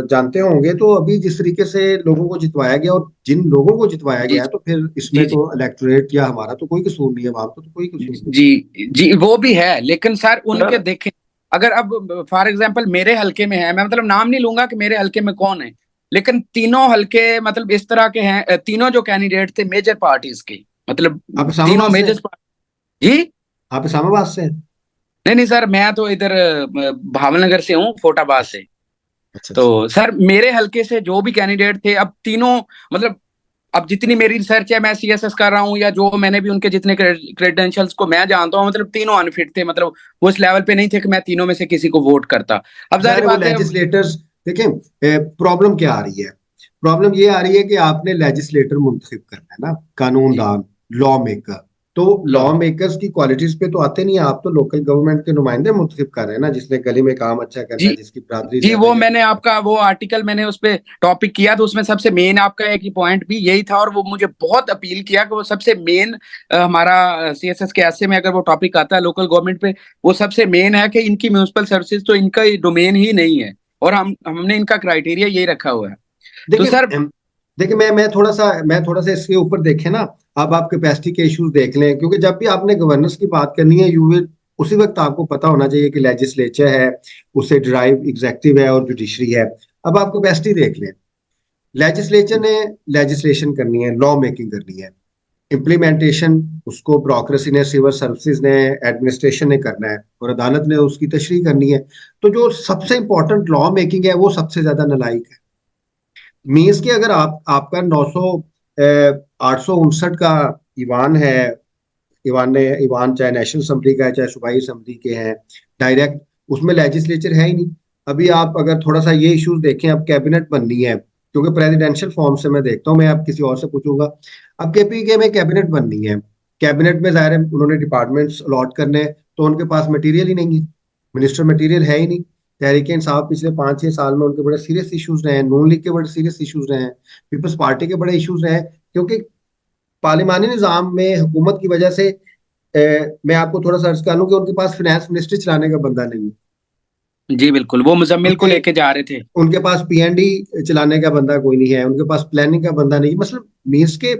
S1: जानते होंगे तो अभी जिस तरीके से लोगों को जितवाया गया, और जिन लोगों को जितवाया
S4: जी
S1: गया है, तो फिर
S4: जी
S1: इसमें
S4: जी
S1: तो इलेक्टोरेट या हमारा तो कोई कसूर नहीं है, वहां तो कोई कसूर नहीं।
S4: जी जी वो भी है, लेकिन सर उनके
S3: सर
S4: देखें, अगर अब फॉर एग्जांपल मेरे हलके में है, मैं मतलब नाम नहीं लूंगा कि मेरे हलके में कौन है, लेकिन तीनों हलके मतलब इस तरह के हैं, तीनों जो कैंडिडेट थे मेजर पार्टीज के, मतलब
S1: आप
S4: तीनों
S1: इस्लामाबाद से हैं?
S4: मेजर। जी
S1: आप इस्लामाबाद से हैं?
S4: नहीं नहीं सर, मैं तो इधर भावनगर से हूँ, फोटाबाद से।
S1: अच्छा
S4: तो
S1: अच्छा।
S4: सर मेरे हलके से जो भी कैंडिडेट थे, अब तीनों मतलब, अब जितनी मेरी रिसर्च है, मैं सीएसएस कर रहा हूँ या जो मैंने भी उनके जितने क्रेडेंशियल्स को मैं जानता हूँ, मतलब तीनों अनफिट थे, मतलब वो इस लेवल पे नहीं थे कि मैं तीनों में से किसी को वोट करता। अब जाहिर
S1: जाहिर है वो
S4: बात है।
S1: लेजिस्लेटर्स, देखें प्रॉब्लम क्या आ रही है। प्रॉब्लम ये आ रही है कि आपने लेजिस्लेटर मुंतखब करना है ना,
S4: जी
S1: कानूनदान, लॉ मेकर। तो
S4: लो
S1: लॉ मेकर्स की क्वालिटीज पे तो आते नहीं है, आप तो लोकल गवर्नमेंट के नुमाइंदे मुंतखब कर रहे हैं ना, जिसने गली में काम अच्छा करना
S4: जी
S1: है, जिसकी बरादरी
S4: जी
S1: ज्यादा
S4: वो
S1: है।
S4: मैंने आपका वो आर्टिकल मैंने उस पे टॉपिक किया, तो उसमें सबसे मेन आपका एक ही पॉइंट भी यही था, और वो मुझे बहुत अपील किया कि वो सबसे मेन हमारा सीएसएस के ऐसे में अगर वो टॉपिक आता है लोकल गवर्नमेंट पे, वो सबसे मेन है कि इनकी म्यूनिसिपल सर्विसेज तो इनका डोमेन ही नहीं है, और हमने इनका क्राइटेरिया यही रखा हुआ है। तो
S1: देखिए
S4: सर
S1: देखिए मैं थोड़ा सा इसके ऊपर देखें ना। आप कैपेसिटी के इश्यूज देख लें, क्योंकि जब भी आपने गवर्नेंस की बात करनी है, यू विल उसी वक्त आपको पता होना चाहिए कि लेजिस्लेचर है, उससे ड्राइव एग्जेक्टिव है और जुडिशरी है। अब आप कैपेसिटी देख लें। लेजिस्लेचर ने लेजिस्लेशन करनी है, लॉ मेकिंग करनी है। इम्प्लीमेंटेशन उसको ब्यूरोक्रेसी ने, सिविल सर्विसेज ने, एडमिनिस्ट्रेशन ने करना है, और अदालत ने उसकी तशरीह करनी है। तो जो सबसे इंपॉर्टेंट लॉ मेकिंग है, वो सबसे ज्यादा नालायक है। मीन्स कि अगर आपका 859 का ईवान है, ईवान चाहे नेशनल असेंबली का है चाहे सूबाई असेंबली के हैं, डायरेक्ट उसमें लेजिस्लेचर है ही नहीं। अभी आप अगर थोड़ा सा ये इश्यूज देखें, अब कैबिनेट बननी है, क्योंकि प्रेसिडेंशियल फॉर्म से मैं देखता हूँ, मैं अब किसी और से पूछूंगा। अब केपीके में कैबिनेट बननी है, कैबिनेट में ज़ाहिर है उन्होंने डिपार्टमेंट्स अलॉट करने हैं, तो उनके पास मटेरियल ही नहीं है, मिनिस्टर मटेरियल है ही नहीं। तहरीक इंसाफ पिछले 5-6 साल में उनके बड़े सीरियस इश्यूज रहे हैं, नून लीग के बड़े सीरियस इश्यूज रहे हैं, पीपल्स पार्टी के बड़े इश्यूज रहे हैं, क्योंकि पार्लिमानी निज़ाम में हुकूमत की वजह से मैं आपको थोड़ा सा अर्ज कर लूं कि उनके पास फाइनेंस मिनिस्ट्री चलाने का बंदा नहीं है।
S4: जी बिल्कुल, वो मुजम्मिल को
S1: उनके
S4: लेके जा रहे थे।
S1: उनके पास पीएनडी चलाने का बंदा कोई नहीं है, उनके पास प्लानिंग का बंदा नहीं है। मतलब मीन्स के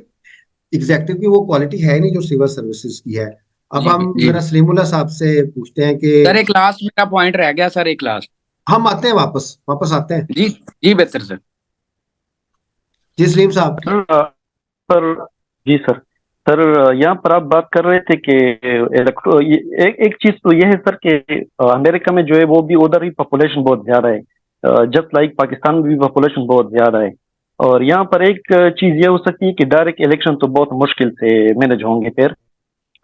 S1: एग्जेक्टिव की वो क्वालिटी है नहीं जो सिविल सर्विसेज की है। अब
S4: जी
S1: हम
S4: जी
S1: जरा सलीमुल्लाह साहब से पूछते हैं कि
S4: सर, एक लास्ट मेरा पॉइंट रह गया सर, एक लास्ट।
S1: हम आते हैं, वापस वापस आते हैं।
S4: जी जी बेहतर सर।
S1: जी सलीम साहब।
S5: सर सर जी सर। सर यहाँ पर आप बात कर रहे थे कि एक एक चीज तो यह है सर कि अमेरिका में जो है वो भी उधर ही पॉपुलेशन बहुत ज्यादा है, जस्ट लाइक पाकिस्तान में भी पॉपुलेशन बहुत ज्यादा है। और यहाँ पर एक चीज ये हो सकती है कि डायरेक्ट इलेक्शन तो बहुत मुश्किल से मैनेज होंगे, फिर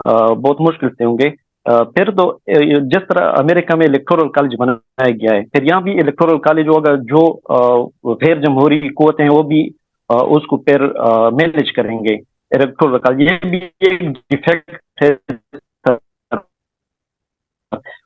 S5: बहुत मुश्किल से होंगे। फिर तो जिस तरह अमेरिका में इलेक्टोरल कॉलेज बनाया गया है, फिर यहाँ भी इलेक्टोरल कॉलेज होगा, जो गैर जमहूरी कुव्वतें हैं वो भी उसको फिर मैनेज करेंगे इलेक्टोरल कॉलेज। ये भी एक डिफेक्ट है।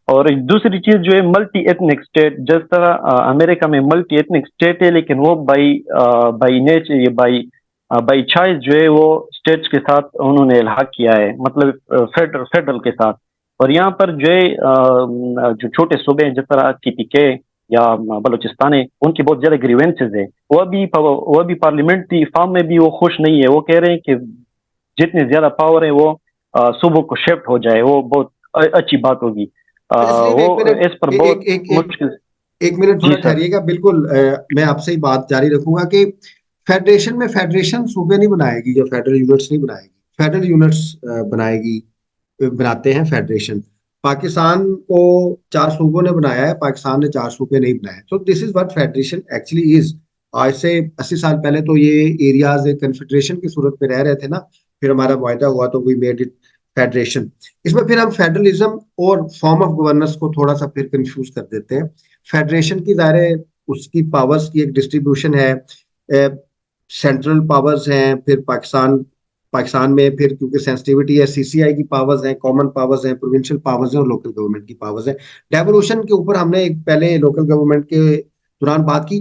S5: और दूसरी चीज जो है मल्टी एथनिक स्टेट, जिस तरह अमेरिका में मल्टी एथनिक स्टेट है, लेकिन वो by by nature by by choice जो है वो स्टेट्स के साथ उन्होंने इल्हाक किया है, मतलब फेडरल के साथ। और यहाँ पर जो है जो छोटे सूबे हैं जिस तरह टीपीके या बलूचिस्तान है, उनकी बहुत ज्यादा ग्रीवेंसेज है। वह भी पार्लियामेंट्री फॉर्म में भी वो खुश नहीं है। वो कह रहे हैं कि जितनी ज्यादा पावर है वो सूबों को शिफ्ट हो जाए, वो बहुत अच्छी बात होगी।
S1: अच्छा सलीम, एक
S5: वो
S1: मिनट,
S5: इस पर
S1: एक
S5: बहुत
S1: एक एक
S5: मुश्किल।
S1: एक मिनट
S5: जी
S1: थोड़ा
S5: सर।
S1: ठहरिएगा, बिल्कुल। मैं आपसे ही बात जारी रखूंगा कि फेडरेशन सूबे नहीं बनाएगी या फेडरल यूनिट्स नहीं बनाएगी, फेडरल यूनिट्स बनाते हैं फेडरेशन। पाकिस्तान को 4 सूबों ने बनाया है, पाकिस्तान ने 4 सूबे नहीं बनाए। तो this is what federation actually is. आज से 80 साल पहले तो ये एरियाज एक कन्फेडरेशन की सूरत में रह रहे थे ना, फिर हमारा मुआहदा हुआ तो वी मेड इट फेडरेशन, इसमें फिर हम फेडरलिज्म और फॉर्म ऑफ गवर्नेंस को थोड़ा सा फिर कंफ्यूज कर देते हैं। फेडरेशन की दायरे उसकी पावर्स की एक डिस्ट्रीब्यूशन है, सेंट्रल पावर्स हैं, फिर पाकिस्तान पाकिस्तान में फिर क्योंकि सेंसिटिविटी है, सीसीआई की पावर्स हैं, कॉमन पावर्स हैं, प्रोविंशियल पावर्स हैं और लोकल गवर्नमेंट की पावर्स हैं। डेवोल्यूशन के ऊपर हमने एक पहले लोकल गवर्नमेंट के दौरान बात की।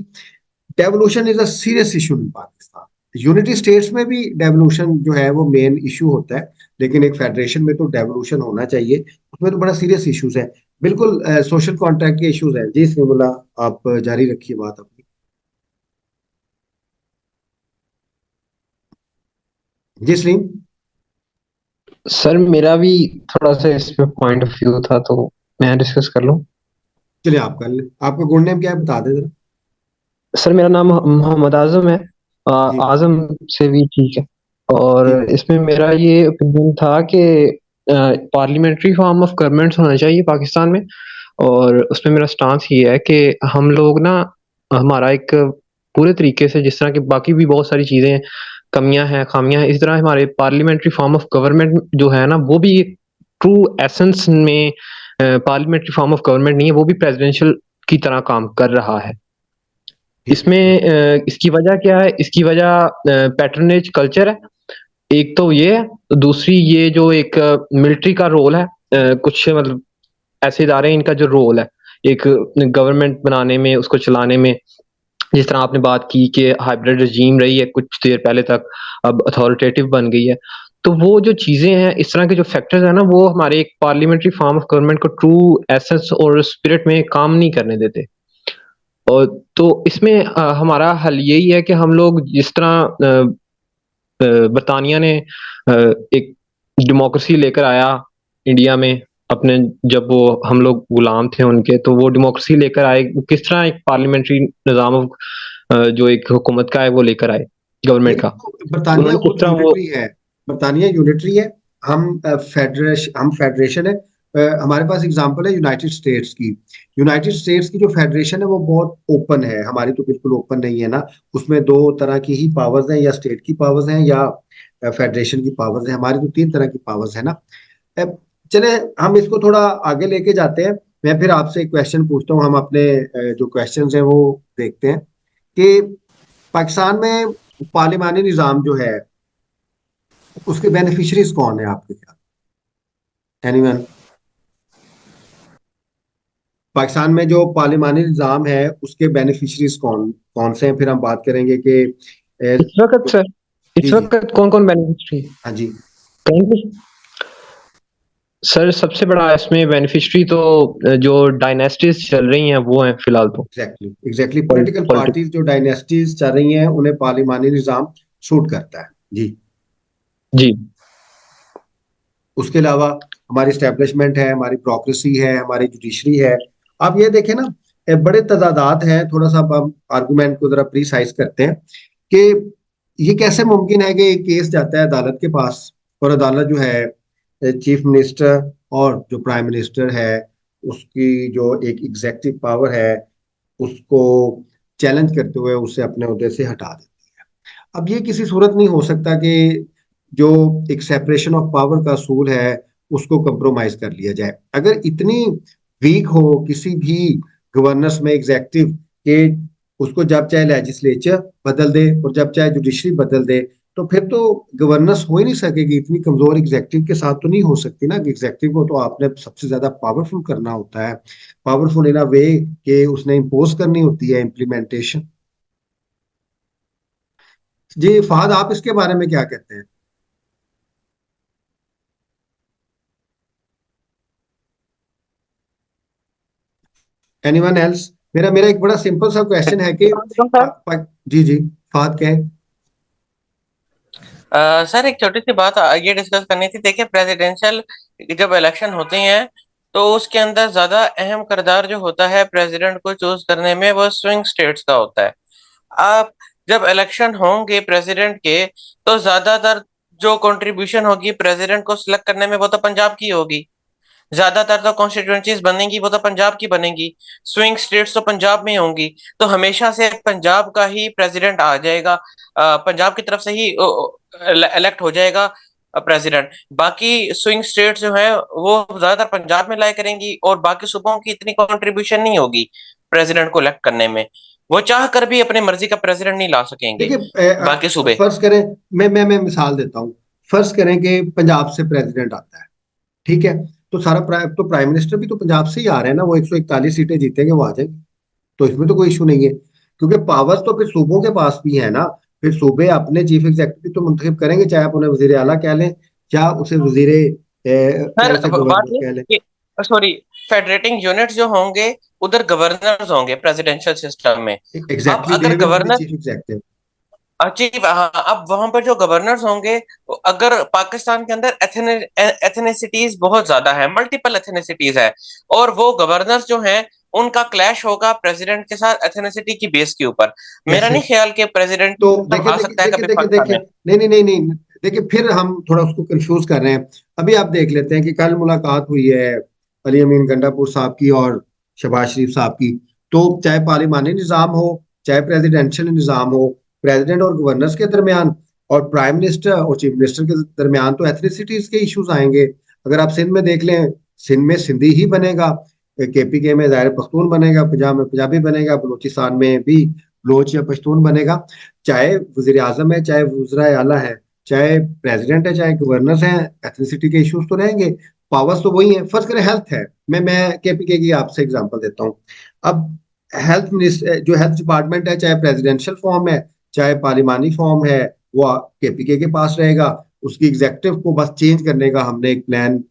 S1: Devolution is a serious issue in Pakistan. Unity states में भी डेवोल्यूशन जो है वो मेन इशू होता है, लेकिन एक फेडरेशन में तो डेवोल्यूशन होना चाहिए, उसमें तो बड़ा सीरियस इश्यूज है। बिल्कुल सोशल कॉन्ट्रैक्ट के इश्यूज है। जी सिमुला, आप जारी रखिए बात अपनी। जी सलीम।
S6: सर मेरा भी थोड़ा सा इसमें पॉइंट ऑफ व्यू था, तो मैं डिस्कस कर लूं।
S1: चलिए आप कर ले, आपका गुड नेम क्या है बता दे जरा।
S6: सर मेरा नाम मोहम्मद आजम है।
S1: जी
S6: आजम से भी ठीक है। और
S1: ठीक।
S6: इसमें मेरा ये ओपिनियन था कि पार्लियामेंट्री फॉर्म ऑफ गवर्नमेंट होना चाहिए पाकिस्तान में। और उसमें मेरा स्टांस ये है कि हम लोग ना, हमारा एक पूरे तरीके से, जिस तरह की बाकी भी बहुत सारी चीजें हैं, कमियां हैं, खामियां हैं, इस तरह हमारे पार्लियामेंट्री फॉर्म ऑफ गवर्नमेंट जो है ना, वो भी ट्रू एसेंस में पार्लियामेंट्री फॉर्म ऑफ गवर्नमेंट नहीं है, वो भी प्रेसिडेंशियल की तरह काम कर रहा है।
S1: ठीक है।
S6: इसमें इसकी वजह क्या है? इसकी वजह पैटर्नेज कल्चर है, एक तो ये है। दूसरी ये जो एक मिलिट्री का रोल है, कुछ मतलब ऐसे इदारे हैं, इनका जो रोल है एक गवर्नमेंट बनाने में, उसको चलाने में, जिस तरह आपने बात की कि हाइब्रिड रजीम रही है कुछ देर पहले तक, अब अथॉरिटेटिव बन गई है। तो वो जो चीजें हैं, इस तरह के जो फैक्टर्स हैं ना, वो हमारे एक पार्लियामेंट्री फॉर्म ऑफ गवर्नमेंट को ट्रू एसेंस और स्पिरिट में काम नहीं करने देते। और तो इसमें हमारा हल यही है कि हम लोग जिस तरह बरतानिया ने एक डेमोक्रेसी लेकर आया इंडिया में अपने, जब वो हम लोग गुलाम थे उनके, तो वो डेमोक्रेसी लेकर आए, वो किस तरह एक पार्लियामेंट्री निज़ाम जो एक हुकूमत का है वो लेकर आए, गवर्नमेंट का।
S1: लेकिन बरतानिया
S6: उन्होंने
S1: खुद
S6: किस तरह वो
S1: यूनिटरी है। बरतानिया यूनिटरी है। हम फेडरेशन है। हमारे पास एग्जांपल है यूनाइटेड स्टेट्स की। यूनाइटेड स्टेट्स की जो फेडरेशन है वो बहुत ओपन है, हमारी तो बिल्कुल ओपन नहीं है ना। उसमें दो तरह की ही पावर्स हैं, या स्टेट की पावर्स हैं या फेडरेशन की पावर्स हैं। हमारी तो तीन तरह की पावर्स है ना। अ, चले हम इसको थोड़ा आगे लेके जाते हैं। मैं फिर आपसे एक क्वेश्चन पूछता हूँ, हम अपने जो क्वेश्चंस हैं वो देखते हैं कि पाकिस्तान में पार्लिमानी निज़ाम जो है उसके बेनिफिशरीज कौन है आपके ख्याल? एनीवन? पाकिस्तान में जो पार्लिमानी निज़ाम है उसके बेनिफिशरीज कौन कौन से हैं? फिर हम बात करेंगे कि
S6: इस वक्त सर,
S1: जी
S6: इस
S1: जी।
S6: वक्त कौन कौन बेनिफिशरी
S1: हाँ जी।
S6: सर? सबसे बड़ा इसमें बेनिफिशरी तो जो डायनेस्टीज चल रही हैं वो हैं फिलहाल तो।
S1: एग्जैक्टली एग्जैक्टली, पॉलिटिकल पार्टीज जो डायनेस्टीज चल रही हैं उन्हें पार्लिमानी निज़ाम सूट करता है। जी।
S6: जी
S1: उसके अलावा हमारी स्टैब्लिशमेंट है, हमारी ब्यूरोक्रेसी है, हमारी जुडिशरी है। आप ये देखें ना, बड़े तजादात हैं। थोड़ा सा अब हम आर्गुमेंट को जरा प्रिसाइज करते हैं कि ये कैसे मुमकिन है कि एक केस जाता है अदालत के पास, और अदालत जो है चीफ मिनिस्टर और जो प्राइम मिनिस्टर है उसकी जो एक एग्जेक्टिव पावर है उसको चैलेंज करते हुए उसे अपने ओहदे से हटा देती है। अब ये किसी सूरत नहीं हो सकता कि जो एक सेपरेशन ऑफ पावर का असूल है उसको कंप्रोमाइज कर लिया जाए। अगर इतनी वीक हो किसी भी गवर्नेंस में एग्जेक्टिव के उसको जब चाहे लेजिस्लेचर बदल दे और जब चाहे जुडिशरी बदल दे, तो फिर तो गवर्नेंस हो ही नहीं सकेगी। इतनी कमजोर एग्जेक्टिव के साथ तो नहीं हो सकती ना। कि एग्जेक्टिव को तो आपने सबसे ज्यादा पावरफुल करना होता है, पावरफुल इन अ वे कि उसने इम्पोज करनी होती है इम्प्लीमेंटेशन। जी फहद, आप इसके बारे में क्या कहते हैं? Anyone else? मेरा मेरा एक बड़ा सिंपल सा क्वेश्चन है कि जी जी, फहद क्या है?
S7: सर एक छोटी सी बात ये डिस्कस करनी थी। देखिए प्रेसिडेंशियल जब इलेक्शन होते हैं तो उसके अंदर ज्यादा अहम किरदार जो होता है प्रेसिडेंट को चूज करने में वो स्विंग स्टेट्स का होता है। आप जब इलेक्शन होंगे प्रेसिडेंट के तो ज्यादातर जो कंट्रीब्यूशन होगी प्रेसिडेंट को सिलेक्ट करने में वो तो पंजाब की होगी। ज्यादातर तो कॉन्स्टिट्यूएंसीज बनेंगी वो तो पंजाब की बनेंगी। स्विंग स्टेट्स तो पंजाब में होंगी। तो हमेशा से पंजाब का ही प्रेसिडेंट आ जाएगा, पंजाब की तरफ से ही इलेक्ट हो जाएगा। प्रेसिडेंट, बाकी स्विंग स्टेट जो है वो ज्यादातर पंजाब में लाए करेंगी और बाकी सूबों की इतनी कंट्रीब्यूशन नहीं होगी प्रेसिडेंट को इलेक्ट करने में। वो चाह कर भी अपने मर्जी का प्रेसिडेंट नहीं ला सकेंगे
S1: देखिए
S7: बाकी सूबे।
S1: फर्ज करें, मैं मिसाल देता हूँ। फर्ज करें कि पंजाब से प्रेसिडेंट आता है, ठीक है, तो तो प्राइम मिनिस्टर भी तो पंजाब से ही आ रहे हैं ना, वो 141 सीटें जीतेंगे, वो आ जाएंगे, तो इसमें तो कोई इशू नहीं है, क्योंकि पावर्स तो फिर सूबों के पास भी है ना। फिर सूबे अपने चीफ एग्जीक्यूटिव तो मुंतखब करेंगे, चाहे आप उन्हें वजीर आला कह लें, चाहे उसे चाहे
S7: सर
S1: उसे
S7: बात
S1: गवर्नर कह लें।
S7: ये सॉरी, फेडरेटिंग यूनिट जो होंगे उधर गवर्नर्स होंगे प्रेसिडेंशियल सिस्टम में। अब
S1: एग्जैक्टली, दे
S7: अगर
S1: will be the
S7: governor
S1: chief executive.
S7: Chief, हाँ, अब वहां पर जो गवर्नर्स होंगे, अगर पाकिस्तान के अंदर एथनिसिटीज बहुत ज्यादा है, मल्टीपल एथनिसिटीज है, और वो गवर्नर्स जो हैं उनका क्लैश होगा प्रेसिडेंट के साथ एथनिसिटी की बेस के ऊपर। मेरा
S1: कैसे?
S7: नहीं ख्याल कि प्रेसिडेंट
S1: तो
S7: तब
S1: देखिए
S7: आ
S1: देखिए
S7: सकता है
S1: देखिए
S7: कभी
S1: देखिए
S7: पाकिस्तान
S1: देखिए
S7: में।
S1: नहीं, देखिए फिर हम थोड़ा उसको कंफ्यूज कर रहे हैं। अभी आप देख लेते हैं कि कल मुलाकात हुई है अली अमीन गंडापुर साहब की और शहबाज शरीफ साहब की। तो चाहे पार्लिमानी निज़ाम हो, चाहे प्रेसिडेंशियल निज़ाम हो, प्रेसिडेंट और गवर्नर्स के दरमियान और प्राइम मिनिस्टर और चीफ मिनिस्टर के दरमियान तो एथनिसिटीज के इश्यूज आएंगे। अगर आप सिंध में देख लें, सिंध में सिंधी ही बनेगा, केपीके में ज़ाहिर पख्तून बनेगा, पंजाब में पंजाबी बनेगा, बलूचिस्तान में भी बलोच या पश्तून बनेगा। चाहे वजीर आजम है, चाहे वज़राए आला है, चाहे प्रेसिडेंट है, चाहे गवर्नर्स हैं, एथनिसिटी के इश्यूज तो रहेंगे। पावर्स तो वही है। फर्ज करें हेल्थ है, मैं केपीके की आपसे एग्जांपल देता हूँ। अब हेल्थ मिनिस्टर जो हेल्थ डिपार्टमेंट है, चाहे प्रेसिडेंशियल फॉर्म है, चाहे पार्लिमानी फॉर्म है, वो केपीके के पास रहेगा। उसकी एग्जेक्टिव को बस चेंज करने का हमने एक plan,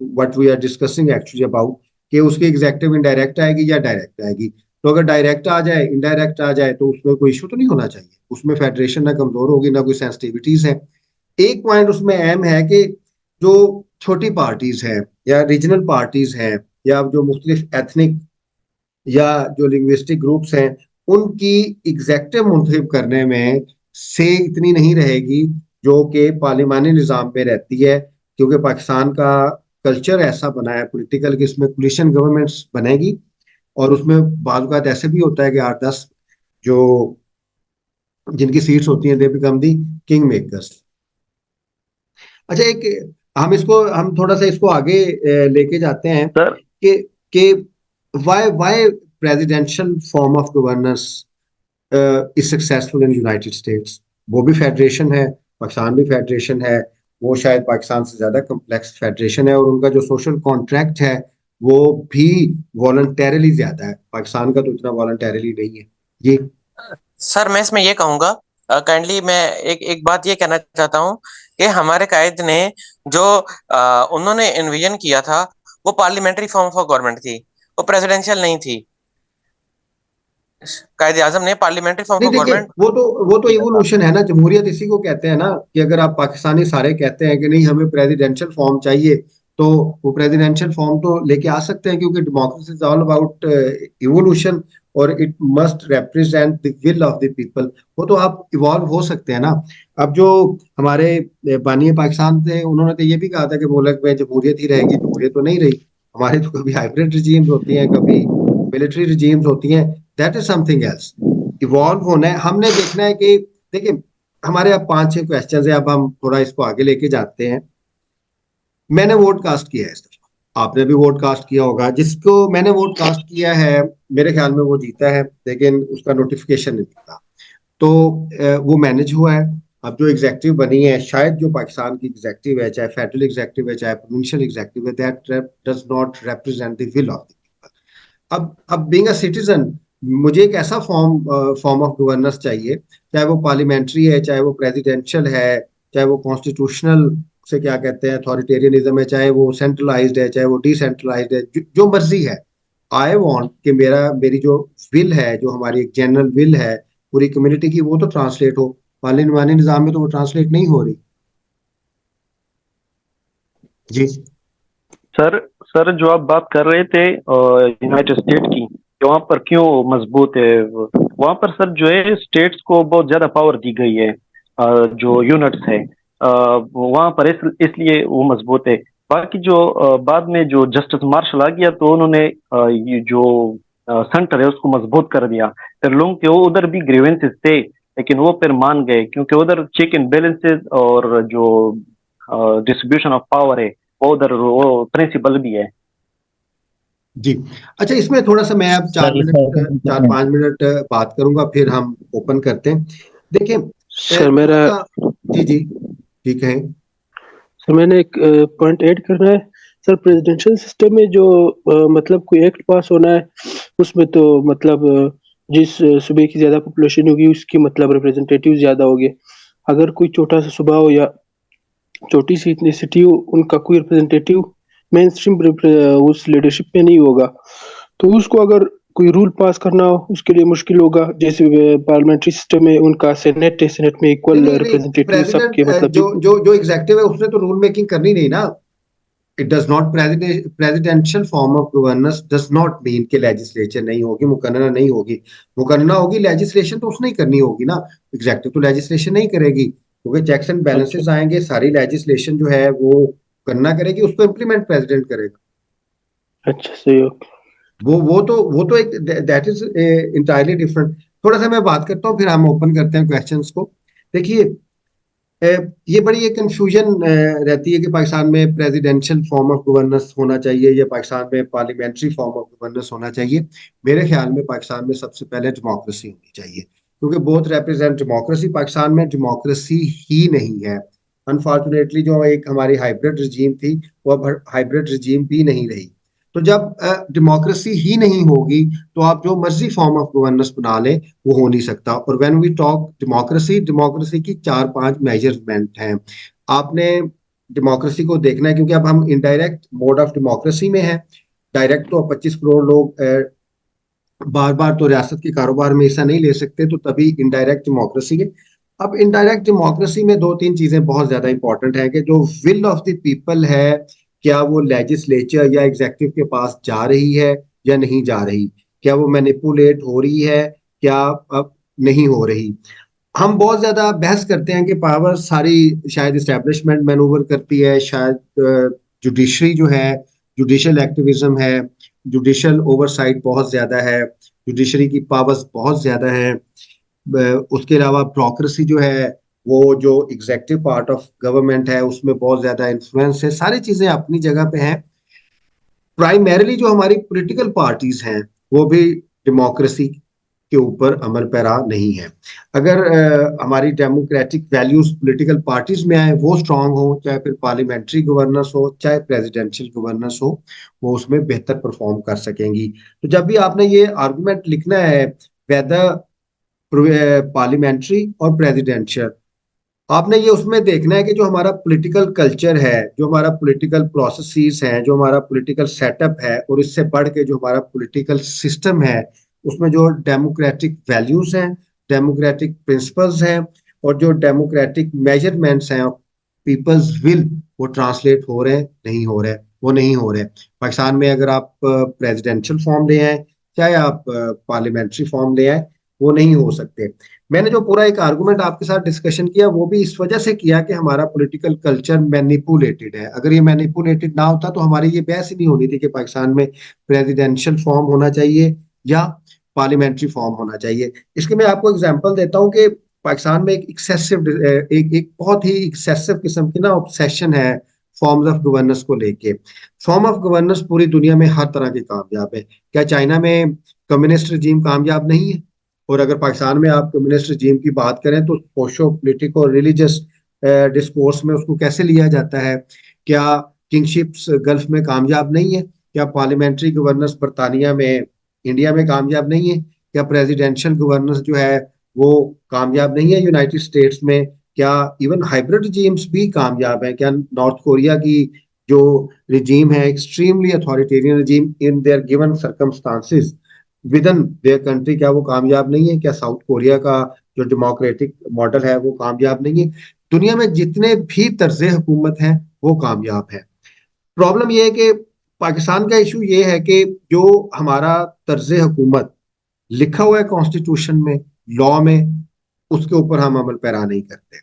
S1: what we are discussing actually about, कि उसकी एग्जेक्टिव इनडायरेक्ट आएगी या डायरेक्ट आएगी। तो अगर डायरेक्ट आ जाए, इनडायरेक्ट आ जाए, तो उसमें कोई इशू तो नहीं होना चाहिए। उसमें फेडरेशन ना कमजोर होगी, ना कोई सेंसिटिविटीज है। एक पॉइंट उसमें अहम है कि जो छोटी पार्टीज हैं या रीजनल पार्टीज हैं या जो मुख्तलिफ एथनिक या जो लिंग्विस्टिक ग्रुप्स हैं, उनकी एग्जेक्टिव मुंतखब करने में से इतनी नहीं रहेगी जो कि पार्लिमानी निज़ाम में रहती है। क्योंकि पाकिस्तान का कल्चर ऐसा बना है पॉलिटिकल कि इसमें कोलिशन गवर्नमेंट्स बनेगी, और उसमें बाज़ औक़ात ऐसे भी होता है कि 8-10 जो जिनकी सीट्स होती हैं, they become the king makers. अच्छा, एक हम थोड़ा सा इसको आगे लेके जाते हैं
S5: सर
S1: कि why presidential form of governance is successful in United States. वो भी फेडरेशन है, पाकिस्तान भी फेडरेशन है। वो शायद पाकिस्तान से ज्यादा कम्प्लेक्स फेडरेशन है, और उनका जो सोशल कॉन्ट्रैक्ट है वो भी वॉलंटरली ज्यादा है। पाकिस्तान का तो इतना वॉलंटरली नहीं है। जी
S7: सर मैं इसमें ये कहूंगा, काइंडली मैं एक एक बात ये कहना चाहता हूँ कि हमारे कायद ने जो उन्होंने इन्विजन किया था वो पार्लियामेंट्री फॉर्म ऑफ गवर्नमेंट थी, वो प्रेसिडेंशियल नहीं थी। कायद आजम ने पार्लियामेंट्री फॉर्म
S1: नहीं,
S7: ऑफ
S1: देखिए
S7: गवर्नमेंट
S1: वो तो
S7: किया था।
S1: इवोल्यूशन है ना, जमहूरियत इसी को कहते हैं ना। कि अगर आप पाकिस्तानी सारे कहते हैं कि नहीं हमें प्रेसिडेंशियल फॉर्म चाहिए, तो वो प्रेसिडेंशियल फॉर्म तो लेके आ सकते हैं, क्योंकि democracy is all about evolution, और it must represent the will of the people. वो तो आप इवॉल्व हो सकते हैं ना। अब जो हमारे बानी पाकिस्तान थे, उन्होंने तो ये भी कहा था कि मुल्क में जमहूरियत ही रहेगी। जमहूरियत तो नहीं रही। हमारे तो कभी हाइब्रिड रिजीम्स होती हैं, कभी मिलिट्री रिजीम्स होती हैं। That is something else. Evolve होना है, हमने देखना है कि देखिए हमारे अब 5-6 क्वेश्चन है। अब हम थोड़ा इसको आगे लेके जाते हैं। मैंने वोट कास्ट किया है इस दफा, आपने भी वोट कास्ट किया होगा। जिसको मैंने वोट कास्ट किया है, मेरे ख्याल में वो जीता है, लेकिन उसका नोटिफिकेशन नहीं निकला। तो वो मैनेज हुआ है। अब जो एग्जेक्टिव बनी है, शायद जो पाकिस्तान की एग्जेक्टिव है, चाहे फेडरल एग्जेक्टिव है, चाहे प्रोविंशियल एग्जेक्टिव है, that does not represent the will of the people. अब बीइंग अ सिटीजन, मुझे एक ऐसा फॉर्म ऑफ गवर्नेंस चाहिए, चाहे वो पार्लियामेंट्री है, चाहे वो प्रेसिडेंशियल है, चाहे वो कॉन्स्टिट्यूशनल से क्या कहते हैं अथॉरिटेरियनिज्म है, चाहे वो सेंट्रलाइज्ड है, चाहे वो डिसेंट्रलाइज्ड है, जो मर्जी है। आई वांट कि मेरी जो विल है, जो हमारी एक जनरल विल है पूरी कम्युनिटी की, वो तो ट्रांसलेट हो। पार्लियामानी निज़ाम में तो वो ट्रांसलेट नहीं हो रही। जी
S5: सर सर जो आप बात कर रहे थे यूनाइटेड स्टेट की, कि वहाँ पर क्यों मजबूत है, वहाँ पर सर जो है स्टेट्स को बहुत ज्यादा पावर दी गई है। जो यूनिट्स है वहाँ पर इसलिए वो मजबूत है। बाकी जो बाद में जो जस्टिस मार्शल आ गया, तो उन्होंने ये जो सेंटर है उसको मजबूत कर दिया। फिर लोगों के वो उधर भी ग्रीवेंसेस थे, लेकिन वो फिर मान गए, क्योंकि उधर चेक एंड बैलेंसेस और जो डिस्ट्रीब्यूशन ऑफ पावर है, वो उधर वो प्रिंसिपल भी है।
S1: जी। अच्छा, इसमें थोड़ा सा मैं अब
S2: सर इसमें
S1: 4-5 मिनट बात करूंगा, फिर हम ओपन करते हैं। देखिए
S8: सर मेरा
S1: जी जी जी कहें।
S8: सर मैंने एक पॉइंट ऐड करना है। सर प्रेसिडेंशियल सिस्टम में जो मतलब कोई एक्ट पास होना है, उसमें तो मतलब जिस सूबे की ज्यादा पॉपुलेशन होगी उसकी मतलब रिप्रेजेंटेटिव ज्यादा होंगे। अगर कोई छोटा सा सूबा हो या छोटी सी इतनी सिटी हो, उनका कोई रिप्रेजेंटेटिव मेन स्ट्रीम उस लीडरशिप में नहीं होगा, तो उसको अगर कोई रूल पास करना हो उसके लिए मुश्किल होगा। जैसे पार्लियामेंट्री सिस्टम में उनका सेनेट है, सेनेट में इक्वल
S1: नहीं नहीं नहीं,
S8: रिप्रेजेंटेटिव
S1: प्रेसिडेंट
S8: सबके मतलब
S1: जो जो जो एग्जेक्टिव है उसने तो रूल मेकिंग करनी नहीं ना। It does not, presidential form of governance does not mean कि लेजिस्लेचर नहीं होगी, मुकन्ना नहीं होगी। मुकन्ना होगी, लेजिस्लेशन तो उसने ही करनी होगी ना। एग्जेक्टिव तो लेजिस्लेशन नहीं करेगी, क्योंकि चेक्स एंड बैलेंसेस आएंगे, सारी लेजिस्लेशन जो है वो करना करेगी, उसको इम्प्लीमेंट प्रेसिडेंट करेगा।
S8: अच्छा सही हो।
S1: वो तो एक दैट इज इंटायरली डिफरेंट। थोड़ा सा मैं बात करता हूँ, फिर हम ओपन करते हैं क्वेश्चंस को। देखिए ये बड़ी एक कंफ्यूजन रहती है कि पाकिस्तान में प्रेसिडेंशियल फॉर्म ऑफ गवर्नेंस होना चाहिए या पाकिस्तान में पार्लियामेंट्री फॉर्म ऑफ गवर्नेंस होना चाहिए। मेरे ख्याल में पाकिस्तान में सबसे पहले डेमोक्रेसी होनी चाहिए, क्योंकि बोथ रिप्रेजेंट डेमोक्रेसी। पाकिस्तान में डेमोक्रेसी ही नहीं है अनफॉर्चुनेटली। जो एक हमारी हाइब्रिड रजीम थी, वो अब हाइब्रिड रजीम भी नहीं रही। तो जब डेमोक्रेसी ही नहीं होगी तो आप जो मर्जी फॉर्म ऑफ गवर्नेंस बना लें, वो हो नहीं सकता। और when we talk democracy, democracy की 4-5 मेजरमेंट हैं। आपने डेमोक्रेसी को देखना है, क्योंकि अब हम इनडायरेक्ट मोड ऑफ डेमोक्रेसी में है। डायरेक्ट तो 25 करोड़ लोग बार बार तो रियासत के कारोबार में हिस्सा नहीं ले सकते, तो तभी इनडायरेक्ट डेमोक्रेसी है। अब इनडायरेक्ट डेमोक्रेसी में 2-3 चीजें बहुत ज्यादा इंपॉर्टेंट है कि जो विल ऑफ द पीपल है, क्या वो लेजिस्लेचर या एग्जेक्टिव के पास जा रही है या नहीं जा रही, क्या वो मैनिपुलेट हो रही है, क्या अब नहीं हो रही। हम बहुत ज्यादा बहस करते हैं कि पावर सारी शायद इस्टेब्लिशमेंट मैनूवर करती है, शायद जुडिशरी जो है, जुडिशियल एक्टिविज्म है, जुडिशियल ओवरसाइट बहुत ज्यादा है, जुडिशरी की पावर्स बहुत ज्यादा है। उसके अलावा ब्यूरोक्रेसी जो है, वो जो एग्जेक्टिव पार्ट ऑफ गवर्नमेंट है, उसमें बहुत ज्यादा इन्फ्लुएंस है। सारी चीजें अपनी जगह पे हैं। प्राइमरीली जो हमारी पॉलिटिकल पार्टीज हैं, वो भी डेमोक्रेसी के ऊपर अमल पैरा नहीं है। अगर हमारी डेमोक्रेटिक वैल्यूज पॉलिटिकल पार्टीज में आए, वो स्ट्रांग हो, चाहे फिर पार्लियामेंट्री गवर्नेंस हो, चाहे प्रेसिडेंशियल गवर्नेंस हो, वो उसमें बेहतर परफॉर्म कर सकेंगी। तो जब भी आपने ये आर्गुमेंट लिखना है वेदर पार्लियामेंट्री और प्रेसिडेंशियल, आपने ये उसमें देखना है कि जो हमारा पॉलिटिकल कल्चर है, जो हमारा पॉलिटिकल प्रोसेसेस हैं, जो हमारा पॉलिटिकल सेटअप है, और इससे बढ़ के जो हमारा पॉलिटिकल सिस्टम है, उसमें जो डेमोक्रेटिक वैल्यूज हैं, डेमोक्रेटिक प्रिंसिपल्स हैं, और जो डेमोक्रेटिक मेजरमेंट्स हैं, पीपल्स विल, वो ट्रांसलेट हो रहे हैं नहीं हो रहे, वो नहीं हो रहे। पाकिस्तान में अगर आप प्रेसिडेंशियल फॉर्म ले आए, चाहे आप पार्लियामेंट्री फॉर्म ले आए, वो नहीं हो सकते। मैंने जो पूरा एक आर्गुमेंट आपके साथ डिस्कशन किया, वो भी इस वजह से किया कि हमारा पॉलिटिकल कल्चर मैनिपुलेटेड है। अगर ये मैनिपुलेटेड ना होता तो हमारी ये बहस ही नहीं होनी थी कि पाकिस्तान में प्रेसिडेंशियल फॉर्म होना चाहिए या पार्लियामेंट्री फॉर्म होना चाहिए। इसके मैं आपको एग्जांपल देता हूँ कि पाकिस्तान में एक एक्सेसिव एक बहुत ही एक्सेसिव किस्म की ना ऑब्सेशन है फॉर्म्स ऑफ गवर्नेंस को लेके। फॉर्म ऑफ गवर्नेंस पूरी दुनिया में हर तरह के कामयाब है। क्या चाइना में कम्युनिस्ट रजीम कामयाब नहीं है? और अगर पाकिस्तान में आप कम्युनिस्ट रजीम की बात करें तो सोशो पोलिटिको रिलीजियस डिस्कोर्स में उसको कैसे लिया जाता है? क्या किंगशिप्स गल्फ में कामयाब नहीं है? क्या पार्लियामेंट्री गवर्नेंस बरतानिया में, इंडिया में कामयाब नहीं है? क्या प्रेसिडेंशियल गवर्नेंस जो है वो कामयाब नहीं है यूनाइटेड स्टेट्स में? क्या इवन हाइब्रिड रजीम्स भी कामयाब है? क्या नॉर्थ कोरिया की जो रजीम है, extremely authoritarian regime in their given circumstances with in their country, क्या वो कामयाब नहीं है? क्या साउथ कोरिया का जो डेमोक्रेटिक मॉडल है वो कामयाब नहीं है? दुनिया में जितने भी तर्जे हुकूमत हैं वो कामयाब है। प्रॉब्लम ये है कि पाकिस्तान का इशू ये है कि जो हमारा तर्जे हुकूमत लिखा हुआ है कॉन्स्टिट्यूशन में, लॉ में, उसके ऊपर हम अमल पैरा नहीं करते।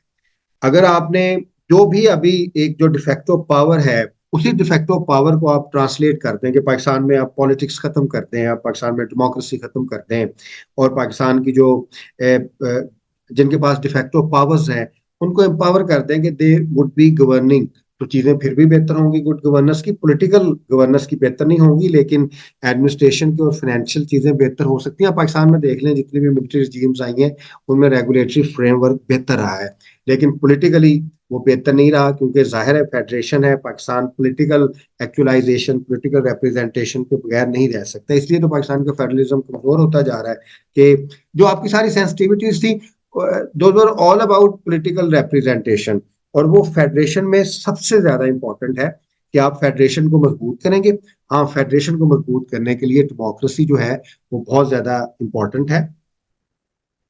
S1: अगर आपने जो भी अभी एक जो डिफेक्टो पावर है, उसी डिफेक्टो पावर को आप ट्रांसलेट करते हैं कि पाकिस्तान में आप पॉलिटिक्स खत्म करते हैं, आप पाकिस्तान में डेमोक्रेसी खत्म करते हैं, और पाकिस्तान की जो जिनके पास डिफेक्टो पावर्स हैं उनको एम्पावर कर दें कि दे वुड बी गवर्निंग, तो चीजें फिर भी बेहतर होंगी गुड गवर्नेंस की। पॉलिटिकल गवर्नेंस की बेहतर नहीं होंगी, लेकिन एडमिनिस्ट्रेशन की और फाइनेंशियल चीजें बेहतर हो सकती हैं। आप पाकिस्तान में देख लें, जितनी भी मिलिट्री रिजीम्स आई हैं उनमें रेगुलेटरी फ्रेमवर्क बेहतर रहा है, लेकिन पॉलिटिकली वो बेहतर नहीं रहा, क्योंकि जाहिर है फेडरेशन है Pakistan, political actualization, political representation के बगैर नहीं रह सकता। इसलिए तो पाकिस्तान का फेडरलिज्म कमजोर होता जा रहा है कि जो आपकी सारी सेंसिटिविटीज थी, those were all about political representation, और वो फेडरेशन में सबसे ज्यादा इंपॉर्टेंट है कि आप फेडरेशन को मजबूत करेंगे। हाँ, फेडरेशन को मजबूत करने के लिए डेमोक्रेसी जो है वो बहुत ज्यादा इंपॉर्टेंट है।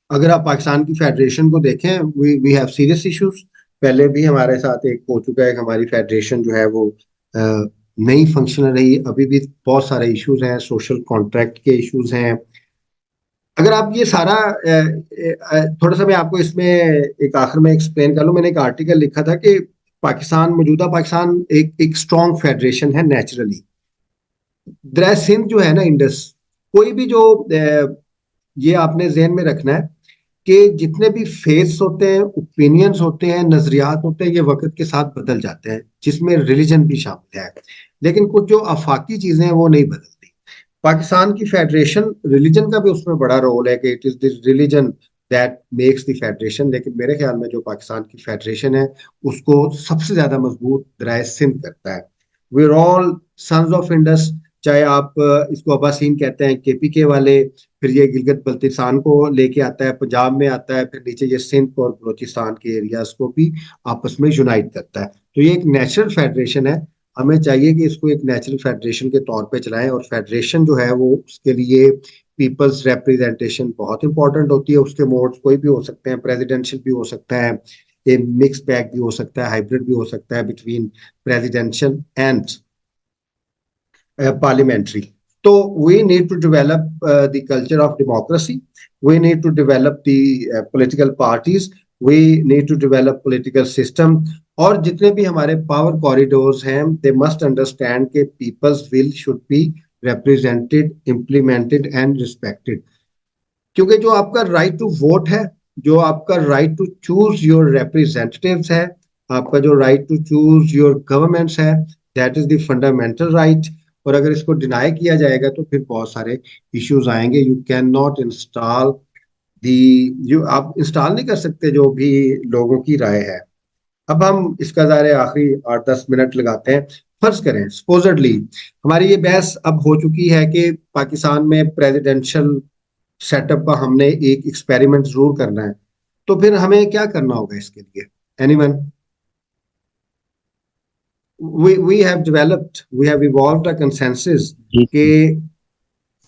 S1: अगर आप पाकिस्तान की फेडरेशन को देखें, वी हैव सीरियस इश्यूज। पहले भी हमारे साथ एक हो चुका है, हमारी फेडरेशन जो है वो नहीं फंक्शनल रही, अभी भी बहुत सारे इश्यूज हैं, सोशल कॉन्ट्रैक्ट के इश्यूज हैं। अगर आप ये सारा थोड़ा सा मैं आपको इसमें एक आखिर में एक्सप्लेन कर लूं। मैंने एक आर्टिकल लिखा था कि मौजूदा पाकिस्तान एक स्ट्रॉन्ग फेडरेशन है नेचुरली। दरिया सिंध जो है ना, इंडस, कोई भी जो ये आपने जहन में रखना है कि जितने भी फेथ्स होते हैं, ओपिनियंस होते हैं, नजरियात होते हैं, ये वक्त के साथ बदल जाते हैं, जिसमें रिलीजन भी शामिल है, लेकिन कुछ जो आफाकी चीजें हैं वो नहीं बदलती। पाकिस्तान की फेडरेशन, रिलीजन का भी उसमें बड़ा रोल है कि it is this religion that makes the federation, लेकिन मेरे ख्याल में जो पाकिस्तान की फेडरेशन है उसको सबसे ज्यादा मजबूत दरिया सिंध करता है। We are all sons of Indus, चाहे आप इसको अब्बासीन कहते हैं, केपीके वाले, फिर ये गिलगित बल्तिस्तान को लेके आता है, पंजाब में आता है, फिर नीचे ये सिंध और बलोचिस्तान के एरियाज को भी आपस में यूनाइट करता है। तो ये एक नेचुरल फेडरेशन है। हमें चाहिए कि इसको एक नेचुरल फेडरेशन के तौर पे चलाएं, और फेडरेशन जो है वो उसके लिए पीपल्स रिप्रेजेंटेशन बहुत इंपॉर्टेंट होती है। उसके मोड्स कोई भी हो सकते हैं, प्रेसिडेंशियल भी हो सकता है, ये मिक्स बैग भी हो सकता है, हाइब्रिड भी हो सकता है between presidential and parliamentary. So we need to develop the culture of democracy. We need to develop the political parties. We need to develop political system. और जितने भी हमारे पावर कॉरिडोर्स हैं, they must understand कि people's will should be represented, implemented and respected. क्योंकि जो आपका राइट टू वोट है, जो आपका right to choose your representatives है, आपका जो right to choose your governments है, that is the fundamental right. और अगर इसको डिनाई किया जाएगा तो फिर बहुत सारे इश्यूज आएंगे। यू कैन नॉट इंस्टॉल दी, आप इंस्टॉल नहीं कर सकते जो भी लोगों की राय है। अब हम इसका ज़ाहिर है आखिरी 8-10 मिनट लगाते हैं। फर्ज करें सपोजडली हमारी ये बहस अब हो चुकी है कि पाकिस्तान में प्रेसिडेंशियल सेटअप का हमने एक एक्सपेरिमेंट जरूर करना है, तो फिर हमें क्या करना होगा इसके लिए? Anyone? we have developed, we have evolved a consensus कि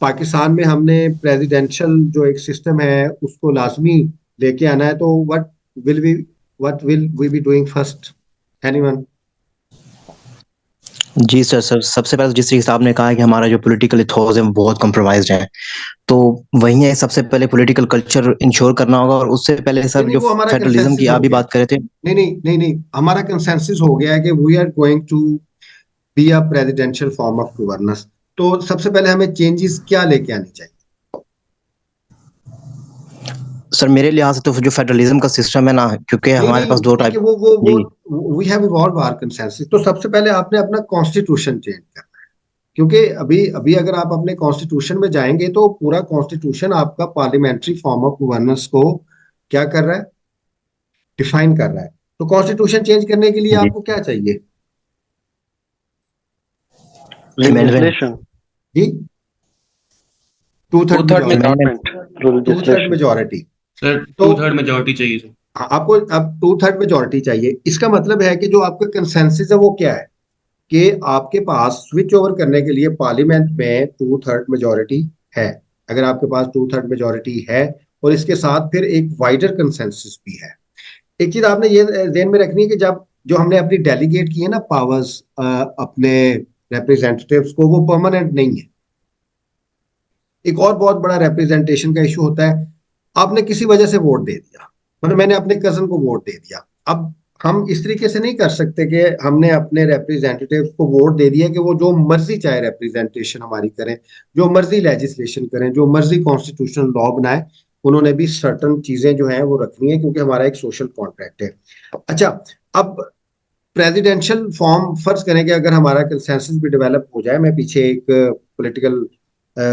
S1: पाकिस्तान में हमने प्रेसिडेंशियल जो एक सिस्टम है उसको लाजमी लेके आना है। तो what will we be doing first? Anyone?
S2: जी सर, सबसे पहले जिस तरीके से आपने कहा है कि हमारा जो पॉलिटिकल इथोस है वो बहुत कॉम्प्रोमाइज्ड है, तो वही है सबसे पहले पॉलिटिकल कल्चर इंश्योर करना होगा। और उससे पहले सर
S1: नहीं,
S2: जो
S1: वो हमारा
S2: फेडरलिज्म की
S1: consensus
S2: आप
S1: हो
S2: भी
S1: गया।
S2: बात कर रहे थे।
S1: नहीं, हमारा कंसेंसस हो गया है कि we are going to be a presidential form of governance. तो सबसे पहले हमें चेंजेस क्या लेके आनी चाहिए?
S2: सर मेरे लिहाज से तो जो फेडरलिज्म का सिस्टम है ना, क्योंकि हमारे पास दो
S1: देखिए,
S2: टाइप। जी
S1: we have evolve our consensus. तो सबसे पहले आपने अपना कॉन्स्टिट्यूशन चेंज करना है, क्योंकि अभी अभी अगर आप अपने कॉन्स्टिट्यूशन में जाएंगे तो पूरा कॉन्स्टिट्यूशन आपका पार्लियामेंट्री फॉर्म ऑफ गवर्नेंस को क्या कर रहा है? डिफाइन कर रहा है। तो कॉन्स्टिट्यूशन चेंज करने के लिए
S2: जी।
S1: आपको क्या चाहिए?
S5: legislation,
S1: जी, two third
S4: Two-third
S5: amendment through
S1: two third
S5: legislation.
S1: Majority.
S9: Sir
S1: तो
S9: 2/3 मेजोरिटी चाहिए सर।
S1: आपको अब 2/3 मेजोरिटी चाहिए। इसका मतलब है कि जो आपका कंसेंसस है वो क्या है कि आपके पास स्विच ओवर करने के लिए पार्लियामेंट में 2/3 मेजोरिटी है। अगर आपके पास 2/3 मेजोरिटी है और इसके साथ फिर एक वाइडर कंसेंसस भी है। एक चीज आपने ये ध्यान में रखनी है कि जब जो हमने अपनी डेलीगेट की है ना पावर्स अपने रिप्रेजेंटेटिव्स को, वो परमानेंट नहीं है। एक और बहुत बड़ा रिप्रेजेंटेशन का इशू होता है, आपने किसी वजह से वोट दे दिया, मतलब मैंने अपने कजन को वोट दे दिया। अब हम इस तरीके से नहीं कर सकते कि हमने अपने रिप्रेजेंटेटिव को वोट दे दिया कि वो जो मर्जी चाहे रिप्रेजेंटेशन हमारी करें, जो मर्जी लेजिस्लेशन करें, जो मर्जी कॉन्स्टिट्यूशनल लॉ बनाए, उन्होंने भी सर्टन चीजें जो हैं वो रखनी है, क्योंकि हमारा एक सोशल कॉन्ट्रैक्ट है। अच्छा, अब प्रेसिडेंशियल फॉर्म फर्ज करें कि अगर हमारा कंसेंसस भी डेवलप हो जाए, मैं पीछे एक पॉलिटिकल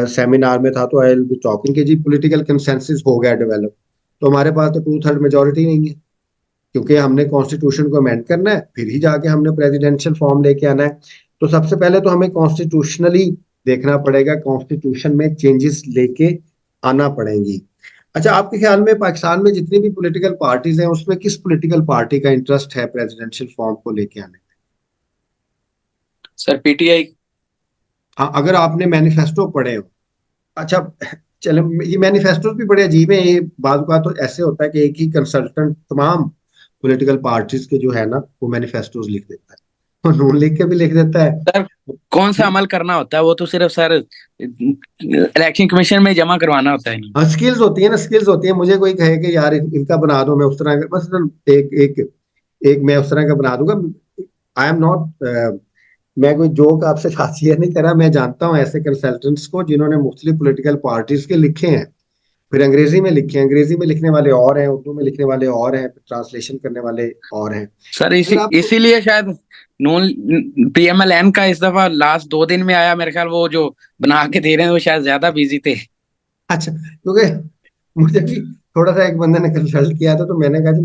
S1: सेमिनार में था, तो आई विल बी टॉकिंग कि जी पॉलिटिकल कंसेंसस हो गया डेवलप, तो हमारे पास तो 2/3 मेजोरिटी नहीं है, क्योंकि हमने कॉन्स्टिट्यूशन को अमेंड करना है, फिर ही जाके हमने प्रेसिडेंशियल फॉर्म लेके आना है। तो सबसे पहले तो हमें कॉन्स्टिट्यूशनली देखना पड़ेगा, कॉन्स्टिट्यूशन में चेंजेस लेके आना पड़ेंगी। अच्छा, आपके ख्याल में पाकिस्तान में जितनी भी पॉलिटिकल पार्टीज हैं, उसमें किस पॉलिटिकल पार्टी का इंटरेस्ट है प्रेसिडेंशियल फॉर्म को लेके आने में?
S4: Sir PTI.
S1: अगर आपने मैनिफेस्टो पढ़े हो, अच्छा चलो, ये मैनिफेस्टोस भी बड़े अजीब है। ये बाद का तो ऐसे होता है कि एक ही कंसल्टेंट तमाम पॉलिटिकल पार्टीज के जो है ना, वो मैनिफेस्टोस लिख देता है, और नून लीग के भी लिख देता है।
S4: सर कौन सा अमल करना होता है, वो तो सिर्फ सर इलेक्शन कमीशन में जमा करवाना होता है।
S1: हाँ, स्किल्स होती है ना, स्किल्स होती है। मुझे कोई कहे कि यार इनका बना दो, मैं उस तरह का, बस एक एक एक मैं उस तरह का बना दूंगा। आई एम नॉट, मैं कोई जोक आपसे साथ शेयर नहीं कर रहा। मैं जानता हूँ ऐसे कंसल्टेंट्स को जिन्होंने मुख्तलिफ पॉलिटिकल पार्टीज के लिखे हैं, फिर अंग्रेजी में लिखे हैं। अंग्रेजी में लिखने वाले और हैं, उर्दू में लिखने वाले और हैं, ट्रांसलेशन करने वाले और हैं।
S4: सर
S1: अगर आप
S4: इसीलिए शायद नॉन पीएमएलएन का इस दफा लास्ट 2 दिन में आया, मेरे ख्याल वो जो बना के दे रहे हैं वो शायद ज्यादा बिजी थे।
S1: अच्छा, क्योंकि मुझे भी थोड़ा सा एक बंदे ने कंसल्ट किया था, तो मैंने कहा कि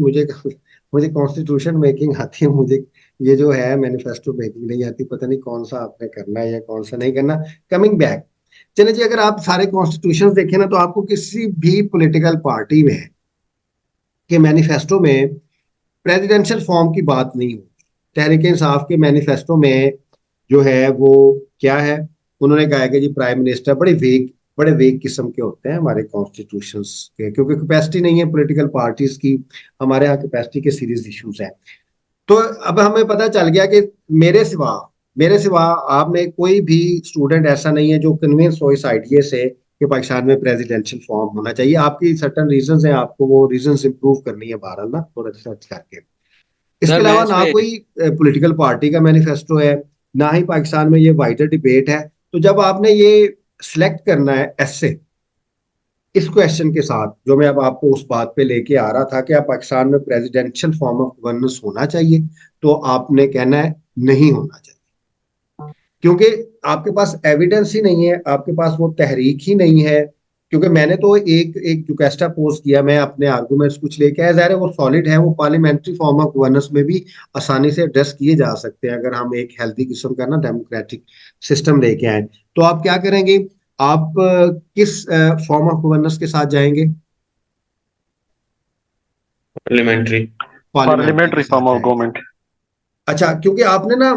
S1: मुझे कॉन्स्टिट्यूशन मेकिंग आती है, मुझे ये जो है मैनिफेस्टो मेकिंग नहीं आती, पता नहीं कौन सा आपने करना है या कौन सा नहीं करना। कमिंग बैक, चले जी, अगर आप सारे कॉन्स्टिट्यूशन देखें ना, तो आपको किसी भी पॉलिटिकल पार्टी में के मैनिफेस्टो में प्रेसिडेंशियल फॉर्म की बात नहीं होती। तहरीक इंसाफ के मैनिफेस्टो में जो है वो क्या है, उन्होंने कहा है कि जी प्राइम मिनिस्टर, बड़े वेग किस्म के होते हैं हमारे कॉन्स्टिट्यूशंस के, क्योंकि कैपेसिटी नहीं है पॉलिटिकल पार्टीज की। हमारे यहाँ कैपेसिटी के सीरीज इश्यूज हैं। तो अब हमें पता चल गया कि मेरे सिवा आप में कोई भी स्टूडेंट ऐसा नहीं है जो कन्विंस हो इस आइडिया से कि पाकिस्तान में प्रेसिडेंशियल फॉर्म होना चाहिए। आपकी सर्टन रीजंस हैं, आपको वो रीजंस इंप्रूव करनी है बहरहाल ना, थोड़ा रिसर्च करके। इसके
S4: सर मैं
S1: अलावा
S4: इस
S1: ना
S4: पे
S1: कोई पॉलिटिकल पार्टी का मैनिफेस्टो है, ना ही पाकिस्तान में ये वाइडर डिबेट है। तो जब आपने ये सिलेक्ट करना है ऐसे, इस क्वेश्चन के साथ जो मैं अब आपको उस बात पे लेके आ रहा था कि आप पाकिस्तान में प्रेसिडेंशियल फॉर्म ऑफ गवर्नेंस होना चाहिए, तो आपने कहना है नहीं होना चाहिए, क्योंकि आपके पास एविडेंस ही नहीं है, आपके पास वो तहरीक ही नहीं है। क्योंकि मैंने तो एक एक जुकेस्टा पोस्ट किया, मैं अपने आर्गूमेंट्स कुछ लेके आया, ज़ाहिर है वो सॉलिड है, वो पार्लियामेंट्री फॉर्म ऑफ गवर्नेंस में भी आसानी से एड्रेस किए जा सकते हैं अगर हम एक हेल्दी किस्म का ना डेमोक्रेटिक सिस्टम लेके आए। तो आप क्या करेंगे, आप किस फॉर्म ऑफ गवर्नेंस के साथ जाएंगे?
S9: पार्लियामेंट्री।
S1: पार्लियामेंट्री के
S5: पार्लियामेंट्री
S1: साथ
S5: फॉर्म ऑफ
S1: जाएंगे।
S5: गवर्नमेंट।
S1: अच्छा, क्योंकि आपने ना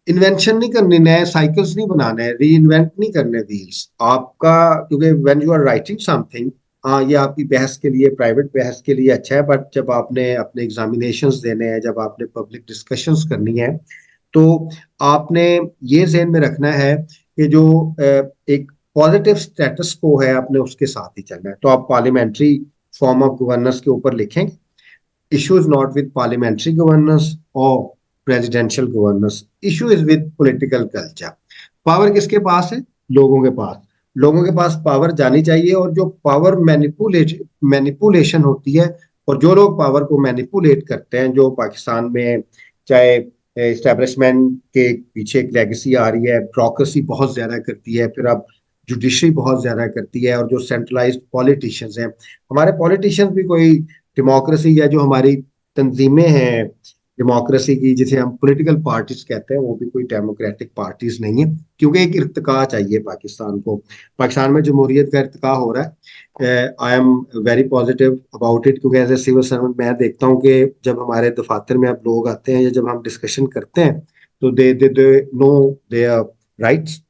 S1: इन्वेंशन नहीं करनी, नए साइकिल्स नहीं बनाने, री इन्वेंट नहीं करने व्हील्स आपका, क्योंकि when you are writing something, हाँ ये आपकी बहस के लिए, प्राइवेट बहस के लिए अच्छा है, बट जब आपने अपने एग्जामिनेशंस देने हैं, जब आपने पब्लिक डिस्कशंस करनी है, तो आपने ये ज़हन में रखना है कि जो एक पॉजिटिव स्टेटस को है, आपने उसके साथ ही चलना है। तो आप पार्लियामेंट्री फॉर्म ऑफ गवर्नेंस के ऊपर लिखेंगे, issue is not with parliamentary governance or presidential governance, issue is with political culture। Power किसके पास है? लोगों के पास। लोगों के पास पावर जानी चाहिए, और जो पावर मैनिपुलेशन होती है, और जो लोग पावर को मैनिपुलेट करते हैं, जो पाकिस्तान में चाहे एस्टेब्लिशमेंट के पीछे एक लेगेसी आ रही है, ब्यूरोक्रेसी बहुत ज्यादा करती है, फिर अब जुडिशरी बहुत ज्यादा करती है, और जो सेंट्रलाइज्ड पॉलिटिशियंस हैं, हमारे पॉलिटिशियंस भी कोई डेमोक्रेसी, या जो हमारी तंजीमें हैं डेमोक्रेसी की, जिसे हम पॉलिटिकल पार्टीज कहते हैं, वो भी कोई डेमोक्रेटिक पार्टीज नहीं है। क्योंकि एक इर्तिका चाहिए पाकिस्तान को। पाकिस्तान में जमहूरियत का इर्तिका हो रहा है। I am very positive about it, क्योंकि एज ए सिविल सर्वेंट मैं देखता हूँ कि जब हमारे दफातर में अब लोग आते हैं, या जब हम डिस्कशन करते हैं, तो दे नो देयर राइट्स।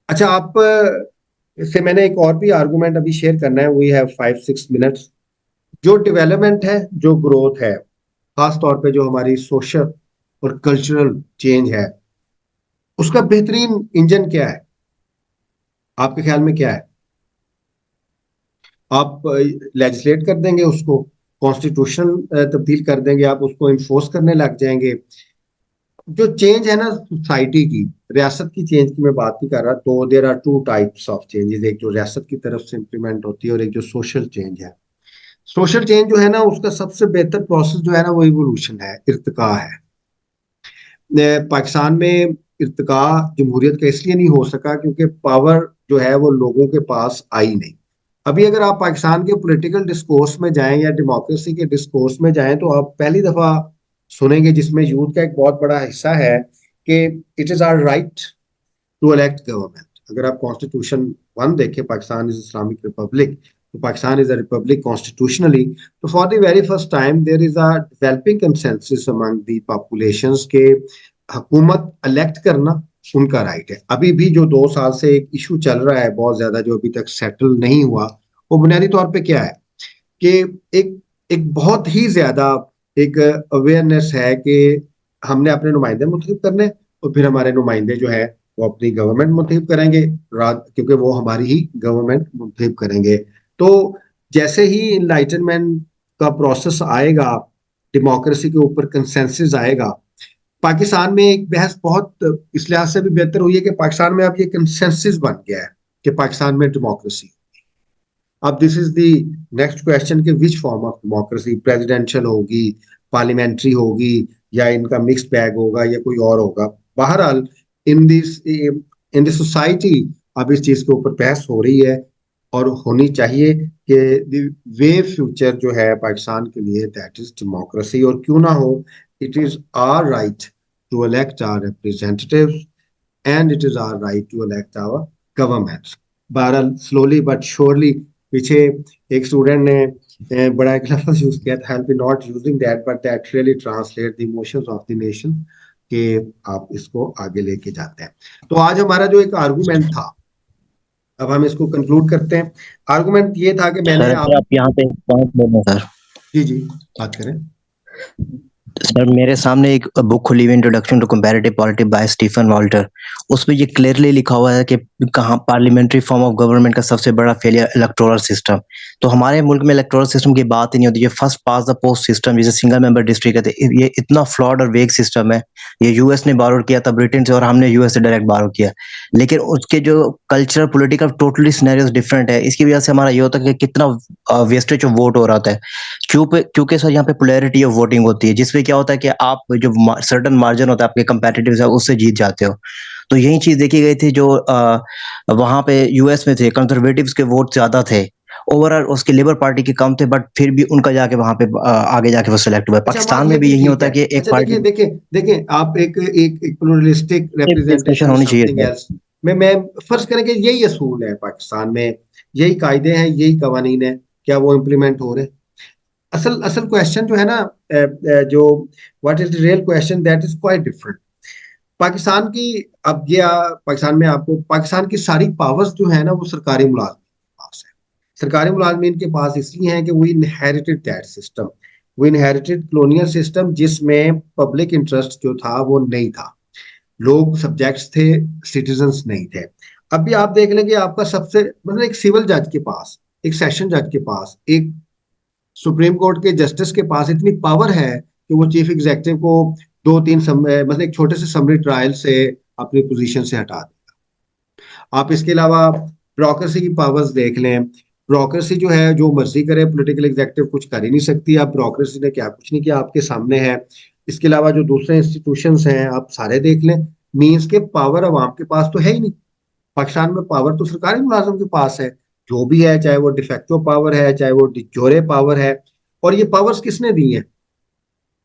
S1: अच्छा, आप इससे मैंने एक और भी आर्गूमेंट अभी शेयर करना है, वी हैव 5-6 मिनट्स। जो डेवलपमेंट है, जो ग्रोथ है, खास तौर पे जो हमारी सोशल और कल्चरल चेंज है, उसका बेहतरीन इंजन क्या है? आपके ख्याल में क्या है? आप लेजिस्लेट कर देंगे उसको, कॉन्स्टिट्यूशन तब्दील कर देंगे, आप उसको इन्फोर्स करने लग जाएंगे। जो चेंज है ना सोसाइटी की, रियासत की चेंज की मैं बात नहीं कर रहा, तो there are two types of changes, एक जो रियासत की तरफ से इम्प्लीमेंट होती है और एक जो सोशल चेंज है। सोशल चेंज जो है ना, उसका सबसे बेहतर प्रोसेस जो है ना वो इवोल्यूशन है, इर्तिका है। पाकिस्तान में इर्तिका जमहूरियत का इसलिए नहीं हो सका क्योंकि पावर जो है वो लोगों के पास आई नहीं। अभी अगर आप पाकिस्तान के पॉलिटिकल डिस्कोर्स में जाएं या डेमोक्रेसी के डिस्कोर्स में जाएं तो आप पहली दफा सुनेंगे, जिसमें यूथ का एक बहुत बड़ा हिस्सा है, कि it is our right to elect government. अगर आप कॉन्स्टिट्यूशन 1 देखें, पाकिस्तान इज इस्लामिक रिपब्लिक, तो Pakistan is a republic constitutionally. तो for the very first time there is a developing consensus among the populations के हुकूमत इलेक्ट करना उनका राइट है। अभी भी जो 2 साल से एक इशू चल रहा है बहुत ज्यादा, जो अभी तक सेटल नहीं हुआ, वो बुनियादी तौर पे क्या है कि एक एक बहुत ही ज्यादा एक अवेयरनेस है कि हमने अपने नुमाइंदे मुंतखब करने, और फिर हमारे नुमाइंदे जो है वो अपनी गवर्नमेंट मुंतखब करेंगे, क्योंकि वो हमारी ही गवर्नमेंट मुंतखब करेंगे। तो जैसे ही इनलाइटनमेंट का प्रोसेस आएगा, डेमोक्रेसी के ऊपर कंसेंसस आएगा, पाकिस्तान में एक बहस बहुत इस लिहाज से भी बेहतर हुई है कि पाकिस्तान में अब ये कंसेंसस बन गया है कि पाकिस्तान में डेमोक्रेसी। अब this is the next question कि which form of democracy, presidential होगी, पार्लियामेंट्री होगी, या इनका मिक्स बैग होगा, या कोई और होगा। बहरहाल इन दिस सोसाइटी अब इस चीज के ऊपर बहस हो रही है और होनी चाहिए कि वे फ्यूचर जो है पाकिस्तान के लिए दैट इज डेमोक्रेसी। और क्यों ना हो, it is our right to elect our representatives and it is our right to elect our government. बहरहाल स्लोली बट श्योरली, पीछे एक स्टूडेंट ने बड़ा एक लफ्ज यूज किया था, be not using that but that really translate the emotions of the nation, कि आप इसको आगे लेके जाते हैं। तो आज हमारा जो एक आर्गुमेंट था, अब हम इसको कंक्लूड करते हैं। आर्गुमेंट ये था कि मैंने
S2: सर अगर आप यहाँ पे पॉइंट बोलें सर।
S1: जी बात करें।
S2: सर मेरे सामने एक बुक खुली हुई, introduction to comparative polity by Stephen Walter. उसमें ये क्लियरली लिखा हुआ है कि कहाँ पार्लियामेंट्री फॉर्म ऑफ गवर्नमेंट का सबसे बड़ा फेलियर इलेक्टोरल सिस्टम। तो हमारे मुल्क में इलेक्टोरल सिस्टम की बात ही नहीं होती। ये first pass the post system, जिसे सिंगल मेंबर डिस्ट्रिक्ट कहते हैं, ये इतना फ्लॉड और वेग सिस्टम है। ये यूएस ने बारो किया था ब्रिटेन से, और हमने यूएस से डायरेक्ट बारो किया। लेकिन उसके जो cultural political totally scenarios different है। इसकी वजह से हमारा ये होता है कि कितना वेस्टेज ऑफ वोट हो रहा होता है। क्योंकि सर यहाँ पे पोलैरिटी ऑफ वोटिंग होती है, जिसमें क्या होता है कि आप जो सर्टेन मार्जिन होता है आपके कंपेटिटिव से, उससे जीत जाते हो। तो यही चीज देखी गई थी जो वहां पे यूएस में थे, कंजर्वेटिव्स के वोट ज्यादा थे ओवरऑल, उसके लेबर पार्टी के कम थे, बट फिर भी उनका जाके वहां पे आगे जाके वो सिलेक्ट हुआ। पाकिस्तान में भी यही होता है कि एक पार्टी,
S1: देखिए आप एक प्लुरलिस्टिक
S2: डिस्कशन
S1: रिप्रेजेंटेशन
S2: होनी
S1: समथिंग
S2: चाहिए।
S1: एल्स मैं फर्ज करें कि यही असूल है पाकिस्तान में, यही कायदे हैं, यही कवानीन है, क्या वो इम्प्लीमेंट हो रहे हैं? असल असल क्वेश्चन जो है ना, जो what is the real question, that is quite different. Pakistan की, अब ये पाकिस्तान में आपको पाकिस्तान की सारी पावर्स जो है ना वो सरकारी मुलाजमीन के पास है। सरकारी मुलाजमीन के पास इसलिए है कि वो इनहेरिटेड दैट सिस्टम, वो इनहेरिटेड कॉलोनियल सिस्टम, जिसमें पब्लिक इंटरेस्ट जो था वो नहीं था, लोग सब्जेक्ट्स थे, सिटीजन्स नहीं थे। अभी आप देख लेंगे आपका सबसे मतलब एक सिविल जज के पास, एक सेशन जज के पास, एक सुप्रीम कोर्ट के जस्टिस के पास इतनी पावर है कि वो चीफ एग्जीक्यूटिव को 2-3 मतलब एक छोटे से समरी ट्रायल से अपनी पोजीशन से हटा देगा। आप इसके अलावा ब्यूरोक्रेसी की पावर्स देख लें। ब्यूरोक्रेसी जो है जो मर्जी करे, पॉलिटिकल एग्जीक्यूटिव कुछ कर ही नहीं सकती। आप ब्यूरोक्रेसी ने क्या कुछ नहीं किया, आपके सामने है। इसके अलावा जो दूसरे इंस्टीट्यूशंस हैं आप सारे देख लें, मीन्स के पावर अवाम के पास तो है ही नहीं। पाकिस्तान में पावर तो सरकारी मुलाजिम के पास है, जो भी है, चाहे वो डिफेक्टो पावर है, चाहे वो डिजोरे पावर है। और ये पावर्स किसने दी है?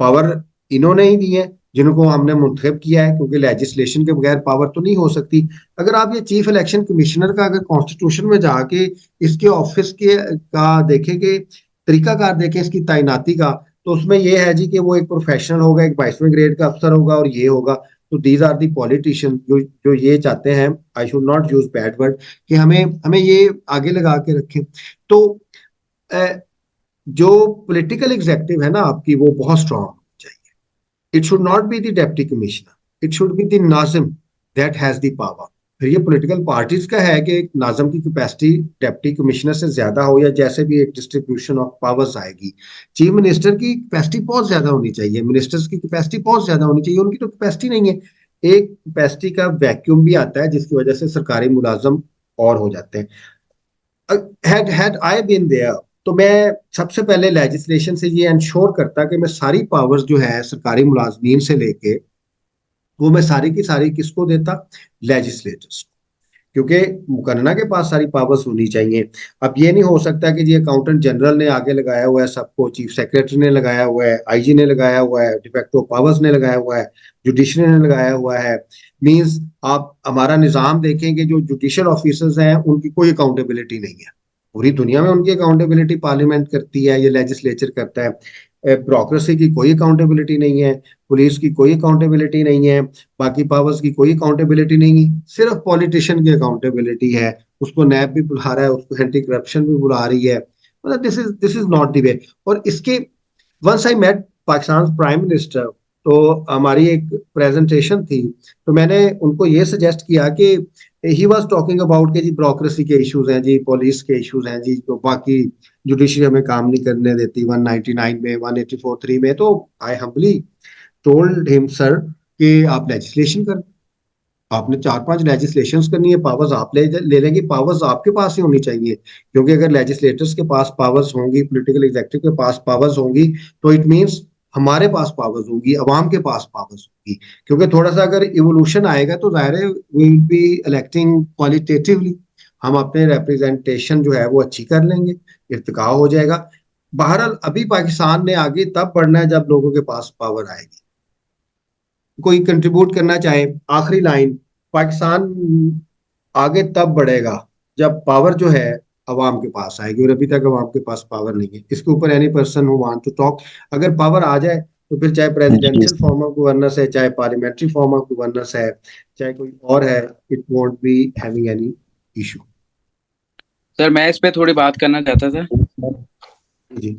S1: पावर इन्होंने ही दी है, जिनको हमने मुंतखब किया है, क्योंकि लेजिस्लेशन के बगैर पावर तो नहीं हो सकती। अगर आप ये चीफ इलेक्शन कमिश्नर का अगर कॉन्स्टिट्यूशन में जाके इसके ऑफिस के का देखेंगे, तरीकाकार देखें इसकी तैनाती का, तो उसमें ये है जी कि वो एक प्रोफेशनल होगा, एक 22वें ग्रेड का अफसर होगा, और ये होगा। तो दीज आर दी पॉलिटिशियन जो ये चाहते हैं, I should not use bad word, कि हमें हमें ये आगे लगा के रखें। तो जो पॉलिटिकल एग्जीक्यूटिव है ना आपकी, वो बहुत स्ट्रांग चाहिए। It should not be the deputy commissioner, it should be the Nazim that has the power. फिर ये पॉलिटिकल पार्टीज का है कि एक नाजिम की कैपेसिटी डिप्टी कमिश्नर से ज्यादा हो, या जैसे भी एक डिस्ट्रीब्यूशन ऑफ पावर्स आएगी। चीफ मिनिस्टर की कैपेसिटी बहुत ज्यादा होनी चाहिए, मिनिस्टर्स की कैपेसिटी बहुत ज्यादा होनी चाहिए, उनकी तो कैपेसिटी नहीं है। एक कैपेसिटी का वैक्यूम भी आता है जिसकी वजह से सरकारी मुलाजम और हो जाते हैं। हैड आई बीन देयर, तो मैं सबसे पहले लेजिस्लेशन से ये इंश्योर करता कि मैं सारी पावर्स जो है सरकारी मुलाजमीन से लेके वो मैं सारी की सारी किसको देता, लेजिस्लेटर्स, क्योंकि मुकन्ना के पास सारी पावर्स होनी चाहिए। अब ये नहीं हो सकता कि जी अकाउंटेंट जनरल ने आगे लगाया हुआ है सबको, चीफ सेक्रेटरी ने लगाया हुआ है, आईजी ने लगाया हुआ है, डिफेक्टो पावर्स ने लगाया हुआ है, जुडिशरी ने लगाया हुआ है। मींस आप हमारा निज़ाम देखेंगे, जो जुडिशियल ऑफिसर्स हैं उनकी कोई अकाउंटेबिलिटी नहीं है। पूरी दुनिया में उनकी अकाउंटेबिलिटी पार्लियामेंट करती है, ये लेजिस्लेचर करता है। ब्यूरोक्रेसी की कोई अकाउंटेबिलिटी नहीं है, पुलिस की कोई अकाउंटेबिलिटी नहीं है, बाकी पावर्स की कोई अकाउंटेबिलिटी नहीं है, सिर्फ पॉलिटिशियन की अकाउंटेबिलिटी है। उसको नैब भी बुला रहा है, उसको एंटी करप्शन भी बुला रही है। मतलब this is not the way. और इसके once I met Pakistan prime minister, तो हमारी एक प्रेजेंटेशन थी, तो मैंने उनको ये सजेस्ट किया कि ही वाज टॉकिंग अबाउट के जी ब्यूरोक्रेसी के इश्यूज हैं जी, पुलिस के इश्यूज हैं जी, तो बाकी जुडिशरी हमें काम नहीं करने देती 199 में, 184(3) में। तो I humbly told him sir कि आप लेजिस्लेशन कर, आपने 4-5 लेजिस्लेशंस करनी है, पावर्स आप ले लेंगे, पावर्स आपके पास ही होनी चाहिए। क्योंकि अगर लेजिस्लेटर्स के पास पावर्स होंगी, पॉलिटिकल एग्जीक्यूटिव के पास पावर्स होंगी, तो इट मींस हमारे पास पावर्स होंगी, अवाम के पास पावर्स होंगी। क्योंकि थोड़ा सा अगर इवोल्यूशन आएगा तो जाहिर है we will be electing qualitatively, हम अपने रिप्रेजेंटेशन जो है वो अच्छी कर लेंगे, इर्तिका हो जाएगा। बहरहाल अभी पाकिस्तान ने आगे तब बढ़ना है जब लोगों के पास पावर आएगी, कोई कंट्रीब्यूट करना चाहे। आखिरी लाइन, पाकिस्तान आगे तब बढ़ेगा जब पावर जो है अवाम के पास आएगी, और अभी तक अवाम के पास पावर नहीं है। इसके ऊपर any person who want to talk, अगर पावर आ जाए तो फिर चाहे प्रेसिडेंशियल फॉर्म ऑफ गवर्नेंस है, चाहे पार्लियामेंट्री फॉर्म ऑफ गवर्नेंस है, चाहे कोई और है, it won't be having any issue.
S4: Sir मैं इस पे थोड़ी बात करना चाहता था।
S1: जी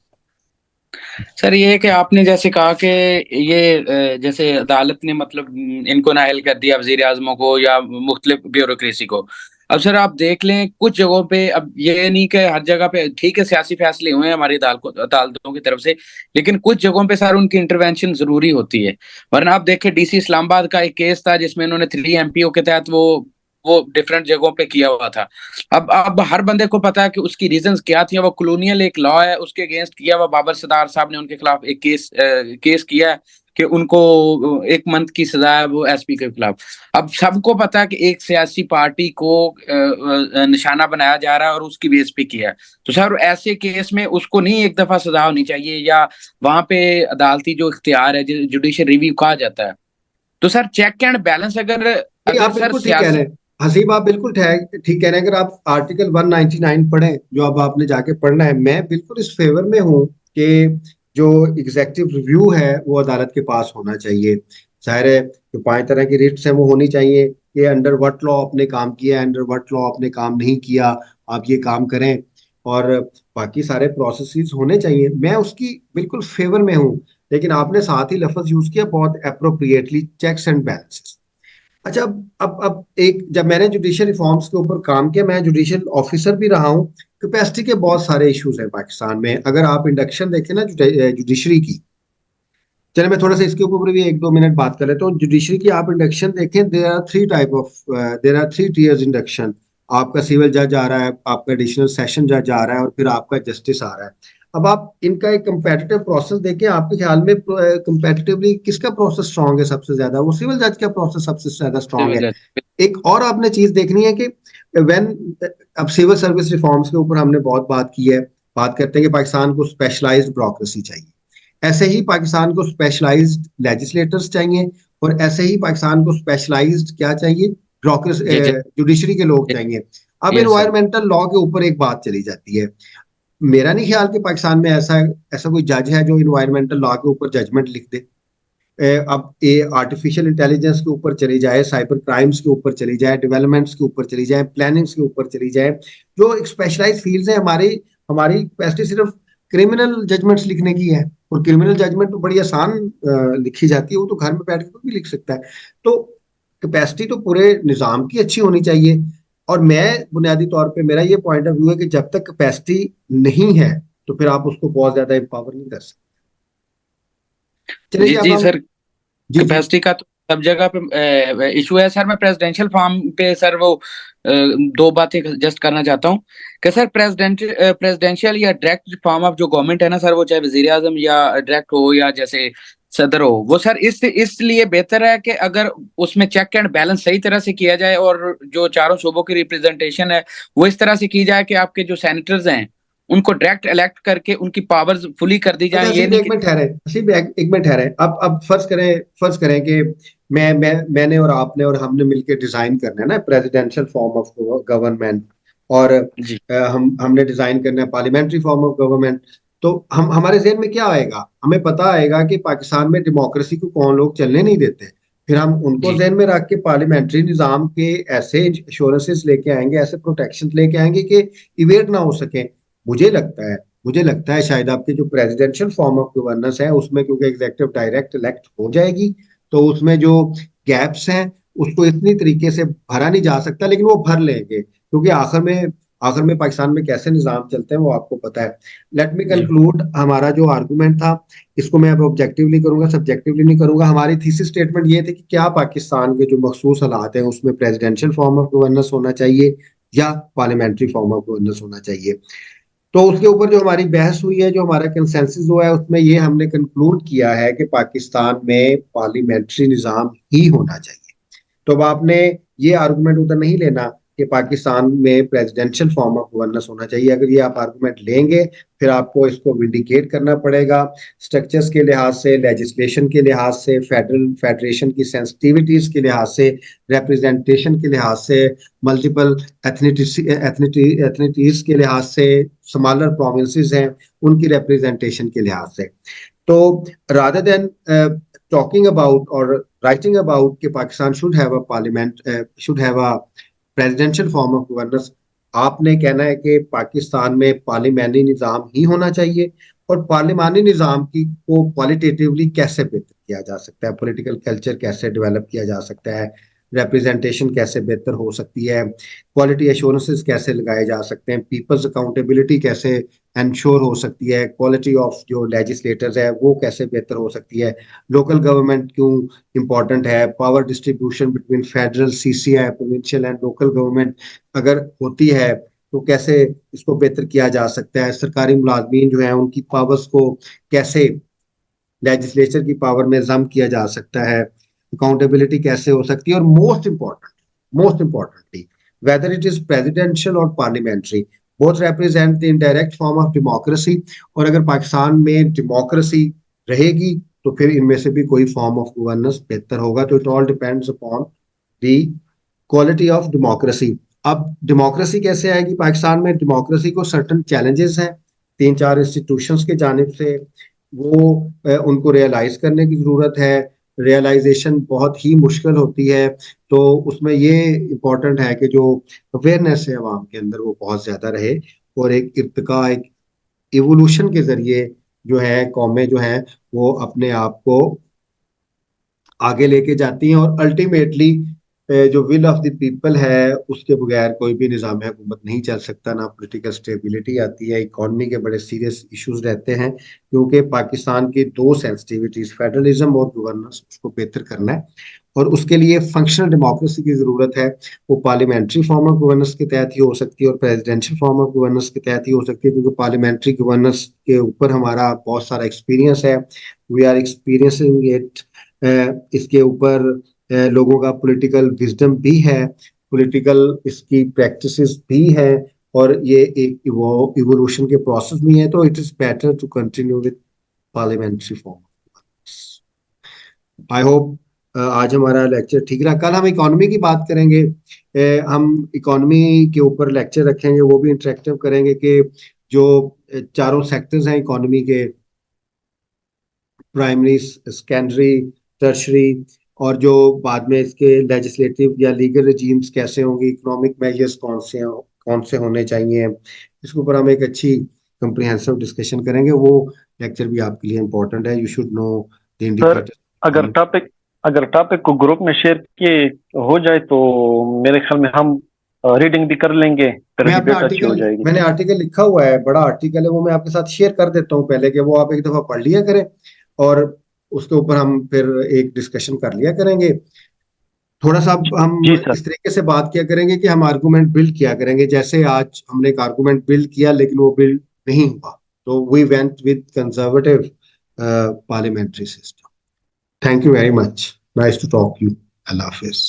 S4: सर ये है कि आपने जैसे कहा कि ये जैसे अदालत ने मतलब इनको नाअहल कर दिया वजीर आजमों को या मुख्तलिफ ब्यूरोक्रेसी को। अब सर आप देख लें कुछ जगहों पे, अब ये नहीं कि हर जगह पे ठीक है सियासी फैसले हुए हैं हमारी अदालतों की तरफ से, लेकिन कुछ जगहों पे सर उनकी इंटरवेंशन जरूरी होती है। वरना आप देखें डीसी इस्लामाबाद का एक केस था जिसमें उन्होंने 3 एमपीओ के तहत वो डिफरेंट जगहों पे किया हुआ था। अब हर बंदे को पता है कि उसकी रीजंस क्या थी। वो कॉलोनियल एक लॉ है, उसके अगेंस्ट किया हुआ बाबर सदार साहब ने उनके खिलाफ एक केस किया है कि उनको 1 मंथ की सजा है वो एसपी के खिलाफ। अब सबको पता है कि एक सियासी पार्टी को निशाना बनाया जा रहा है और उसकी बेस पे किया है। तो सर ऐसे केस में उसको नहीं एक दफा सजा होनी चाहिए, या वहां पे अदालती जो इख्तियार है जुडिशियल रिव्यू कहा जाता है। तो सर चेक एंड बैलेंस अगर
S1: नहीं, आप
S4: अगर सर
S1: बिल्कुल ठीक कह रहे हैं हसीब, आप बिल्कुल ठीक कह रहे हैं। अगर आप आर्टिकल 199 पढ़ें, जो अब आपने जाके पढ़ना है, मैं बिल्कुल इस फेवर में हूँ कि जो एग्जीक्यूटिव रिव्यू है वो अदालत के पास होना चाहिए। जाहिर है जो 5 तरह की रिट्स हैं वो होनी चाहिए कि अंडर व्हाट लॉ आपने काम किया है, अंडर व्हाट लॉ आपने काम नहीं किया, आप ये काम करें, और बाकी सारे प्रोसेसेस होने चाहिए। मैं उसकी बिल्कुल फेवर में हूँ। लेकिन आपने साथ ही लफ्ज यूज किया बहुत अप्रोप्रिएटली, चेक्स एंड बैलेंसेस। अच्छा, अब एक, जब मैंने जुडिशियल रिफॉर्म्स के ऊपर काम किया, मैं जुडिशियल ऑफिसर भी रहा हूँ। कैपेसिटी के बहुत सारे इश्यूज हैं पाकिस्तान में। अगर आप इंडक्शन देखें ना जुडिशरी की, चले मैं थोड़ा सा इसके ऊपर भी 1-2 मिनट बात कर लेता हूँ। जुडिशरी की आप इंडक्शन देखें, देयर आर 3 टियर्स इंडक्शन। आपका सिविल जज आ रहा है, आपका एडिशनल सेशन जज आ रहा है, और फिर आपका जस्टिस आ रहा है। अब आप इनका एक कंपेटिटिव प्रोसेस देखें, आपके ख्याल में कंपेटिटिवली किसका प्रोसेस स्ट्रांग है सबसे ज्यादा? वो सिविल जज का प्रोसेस सबसे ज्यादा स्ट्रांग है। एक और आपने चीज देखनी है कि व्हेन, अब सिविल सर्विस रिफॉर्म्स के ऊपर हमने बहुत बात की है, बात करते हैं कि पाकिस्तान को स्पेशलाइज्ड ब्यूरोक्रेसी चाहिए। ऐसे ही पाकिस्तान को स्पेशलाइज्ड लेजिस्लेटर्स चाहिए, और ऐसे ही पाकिस्तान को स्पेशलाइज्ड क्या चाहिए, ब्यूरोक्रेसी, जुडिशरी के लोग चाहिए। अब एनवायरमेंटल लॉ के ऊपर एक बात चली जाती है। मेरा नहीं ख्याल कि पाकिस्तान में ऐसा ऐसा कोई जज है जो इन्वायरमेंटल लॉ के ऊपर जजमेंट लिख दे। अब ये आर्टिफिशियल इंटेलिजेंस के ऊपर चली जाए, साइबर क्राइम्स के ऊपर चली जाए, डेवलपमेंट्स के ऊपर चली जाए, प्लानिंग्स के ऊपर चली जाए, जो एक स्पेशलाइज फील्ड है। हमारी हमारी कैपेसिटी सिर्फ क्रिमिनल जजमेंट्स लिखने की है, और क्रिमिनल जजमेंट तो बड़ी आसान लिखी जाती है, वो तो घर में बैठ के कोई भी लिख सकता है। तो कैपेसिटी तो पूरे निज़ाम की अच्छी होनी चाहिए। और मैं बुनियादी तौर पे, मेरा ये पॉइंट ऑफ व्यू है कि जब तक कैपेसिटी नहीं है तो फिर आप उसको बहुत ज्यादा एम्पावर नहीं कर सकते। चलिए
S4: जी
S1: जी, अब
S4: जी
S1: हम
S4: सर,
S1: जी
S4: कैपेसिटी का तो सब जगह पे इशू है सर। मैं प्रेसिडेंशियल फॉर्म पे सर वो दो बातें जस्ट करना चाहता हूँ कि सर प्रेसिडेंशियल या डायरेक्ट फॉर्म ऑफ जो गवर्नमेंट है ना सर, वो चाहे वजीर आजम या डायरेक्ट हो या जैसे सदर हो, वो सर इसलिए बेहतर है कि अगर उसमें चेक एंड बैलेंस सही तरह से किया जाए और जो चारों सूबों की रिप्रेजेंटेशन है वो इस तरह से की जाए कि आपके जो सेनेटर्स हैं उनको डायरेक्ट इलेक्ट करके उनकी पावर्स फुली कर दी
S1: अच्छा
S4: जाए। ये
S1: हसीब
S4: नहीं
S1: एक
S4: कि
S1: मिनट ठहरे, हसीब एक मिनट ठहरे। अब फर्ज करें कि मैंने और आपने और हमने मिलकर डिजाइन करना है ना प्रेसिडेंशियल फॉर्म ऑफ गवर्नमेंट, और
S4: जी
S1: हमने डिजाइन करना है पार्लियामेंट्री फॉर्म ऑफ गवर्नमेंट। तो हम हमारे जहन में क्या आएगा, हमें पता आएगा कि पाकिस्तान में डेमोक्रेसी को कौन लोग चलने नहीं देते। फिर हम उनको
S4: जी
S1: जहन में रख के पार्लियामेंट्री निजाम के ऐसे इंश्योरेंसेस लेके आएंगे, ऐसे प्रोटेक्शन लेके आएंगे कि इवेट ना हो सके। मुझे लगता है मुझे लगता है शायद आपके जो प्रेसिडेंशियल फॉर्म ऑफ गवर्नेंस है उसमें, क्योंकि एग्जीक्यूटिव डायरेक्ट इलेक्ट हो जाएगी, तो उसमें जो गैप्स हैं उसको इतनी तरीके से भरा नहीं जा सकता, लेकिन वो भर लेंगे, क्योंकि आखिर में पाकिस्तान में कैसे निजाम चलते हैं वो आपको पता है। लेट मी
S4: जी
S1: कंक्लूड, हमारा जो आर्गुमेंट था इसको मैं अब ऑब्जेक्टिवली करूंगा, सब्जेक्टिवली नहीं करूंगा। हमारी थीसिस स्टेटमेंट ये थी कि क्या पाकिस्तान के जो मखसूस हालात हैं उसमें प्रेसिडेंशियल फॉर्म ऑफ गवर्नेंस होना चाहिए या पार्लियामेंट्री फॉर्म ऑफ गवर्नेंस होना चाहिए। तो उसके ऊपर जो हमारी बहस हुई है, जो हमारा कंसेंसस हुआ है, उसमें ये हमने कंक्लूड किया है कि पाकिस्तान में पार्लियामेंट्री निज़ाम ही होना चाहिए। तो अब आपने ये आर्गुमेंट उधर नहीं लेना कि पाकिस्तान में प्रेसिडेंशियल फॉर्म ऑफ गवर्नेंस होना चाहिए। अगर ये आप आर्गुमेंट लेंगे फिर आपको इसको विंडिकेट करना पड़ेगा स्ट्रक्चर्स के लिहाज से, लेजिस्लेशन के लिहाज से, फेडरेशन की सेंसिटिविटीज के लिहाज से, रिप्रेजेंटेशन के लिहाज से, मल्टीपल एथनिटीज के लिहाज से, स्मॉलर प्रोविंसेस हैं उनकी रिप्रेजेंटेशन के लिहाज से। तो rather than talking about or writing about कि Pakistan should have a parliament, should have a presidential form of governance, आपने कहना है कि पाकिस्तान में पार्लियामेंट्री निज़ाम ही होना चाहिए। और पार्लियामानी निज़ाम की को क्वालिटेटिवली कैसे बेहतर किया जा सकता है, पॉलिटिकल कल्चर कैसे डेवलप किया जा सकता है, रिप्रेजेंटेशन कैसे बेहतर हो सकती है, क्वालिटी एश्योरेंसेस कैसे लगाए जा सकते हैं, पीपल्स अकाउंटेबिलिटी कैसे इंश्योर हो सकती है, क्वालिटी ऑफ जो लेजिस्लेटर्स है वो कैसे बेहतर हो सकती है, लोकल गवर्नमेंट क्यों इंपॉर्टेंट है, power distribution between federal, CCI, provincial and local government अगर होती है तो कैसे इसको बेहतर किया जा सकता है, सरकारी मुलाजमीन जो है उनकी पावर्स को कैसे लेजिस्लेचर की पावर में जम किया जा सकता है, अकाउंटेबिलिटी कैसे हो सकती है, और most importantly whether it is presidential और parliamentary, both represent the indirect form of democracy. और अगर पाकिस्तान में डेमोक्रेसी रहेगी तो फिर इनमें से भी कोई फॉर्म ऑफ गवर्नेंस बेहतर होगा। तो it all depends upon the quality of democracy. अब डेमोक्रेसी कैसे आएगी पाकिस्तान में, डेमोक्रेसी को सर्टन चैलेंजेस हैं 3-4 इंस्टीट्यूशंस के जानिब से, वो उनको रियलाइज करने की जरूरत है। रियलाइजेशन बहुत ही मुश्किल होती है, तो उसमें ये इम्पोर्टेंट है कि जो अवेयरनेस है अवाम के अंदर वो बहुत ज्यादा रहे, और एक इर्तिका, एक इवोल्यूशन के जरिए जो है कौमें जो हैं वो अपने आप को आगे लेके जाती हैं। और अल्टीमेटली जो विल ऑफ द पीपल है उसके बगैर कोई भी निज़ाम हुकूमत नहीं चल सकता, ना पॉलिटिकल स्टेबिलिटी आती है। इकॉनमी के बड़े सीरियस इश्यूज रहते हैं, क्योंकि पाकिस्तान की दो सेंसिटिविटीज, फेडरलिज्म और गवर्नेंस, उसको बेहतर करना है और उसके लिए फंक्शनल डेमोक्रेसी की जरूरत है। वो पार्लियामेंट्री फॉर्म ऑफ गवर्नेंस के तहत ही हो सकती है और प्रेसिडेंशियल फॉर्म ऑफ गवर्नेंस के तहत ही हो सकती है, क्योंकि पार्लियामेंट्री गवर्नेंस के ऊपर हमारा बहुत सारा एक्सपीरियंस है, वी आर एक्सपीरियंसिंग इट। इसके ऊपर लोगों का पॉलिटिकल विजडम भी है, पॉलिटिकल इसकी प्रैक्टिसेस भी है, और ये एक इवोल्यूशन के प्रोसेस में है। तो it is better to continue with parliamentary form. I hope आज हमारा लेक्चर ठीक रहा। कल हम इकोनॉमी की बात करेंगे, हम इकोनॉमी के ऊपर लेक्चर रखेंगे, वो भी इंटरेक्टिव करेंगे कि जो चारों सेक्टर्स हैं इकोनॉमी के, प्राइमरी, सेकेंडरी, टर्शरी, और जो बाद में इसके लेजिस्लेटिव या लीगल रिजीम्स कैसे होंगे, इकोनॉमिक मेजर्स कौन से होने चाहिए, इसके ऊपर हम एक अच्छी कंप्रिहेंसिव डिस्कशन करेंगे। वो लेक्चर भी आपके लिए इम्पोर्टेंट है। You should know the
S5: sir
S1: indicators.
S5: अगर टॉपिक को ग्रुप में शेयर किए हो जाए तो मेरे ख्याल में हम रीडिंग भी कर लेंगे, फिर डिबेट अच्छी हो जाएगी।
S1: मैंने आर्टिकल लिखा हुआ है, बड़ा आर्टिकल है, वो मैं आपके साथ शेयर कर देता हूँ पहले, कि वो आप एक दफा पढ़ लिया करें और उसके ऊपर हम फिर एक डिस्कशन कर लिया करेंगे। थोड़ा सा अब हम
S5: जी सर।
S1: इस तरीके से बात किया करेंगे कि हम आर्गुमेंट बिल्ड किया करेंगे, जैसे आज हमने एक आर्गुमेंट बिल्ड किया लेकिन वो बिल्ड नहीं हुआ, तो we went with conservative parliamentary system. Thank you very much, nice to talk you, अल्लाह हाफिज।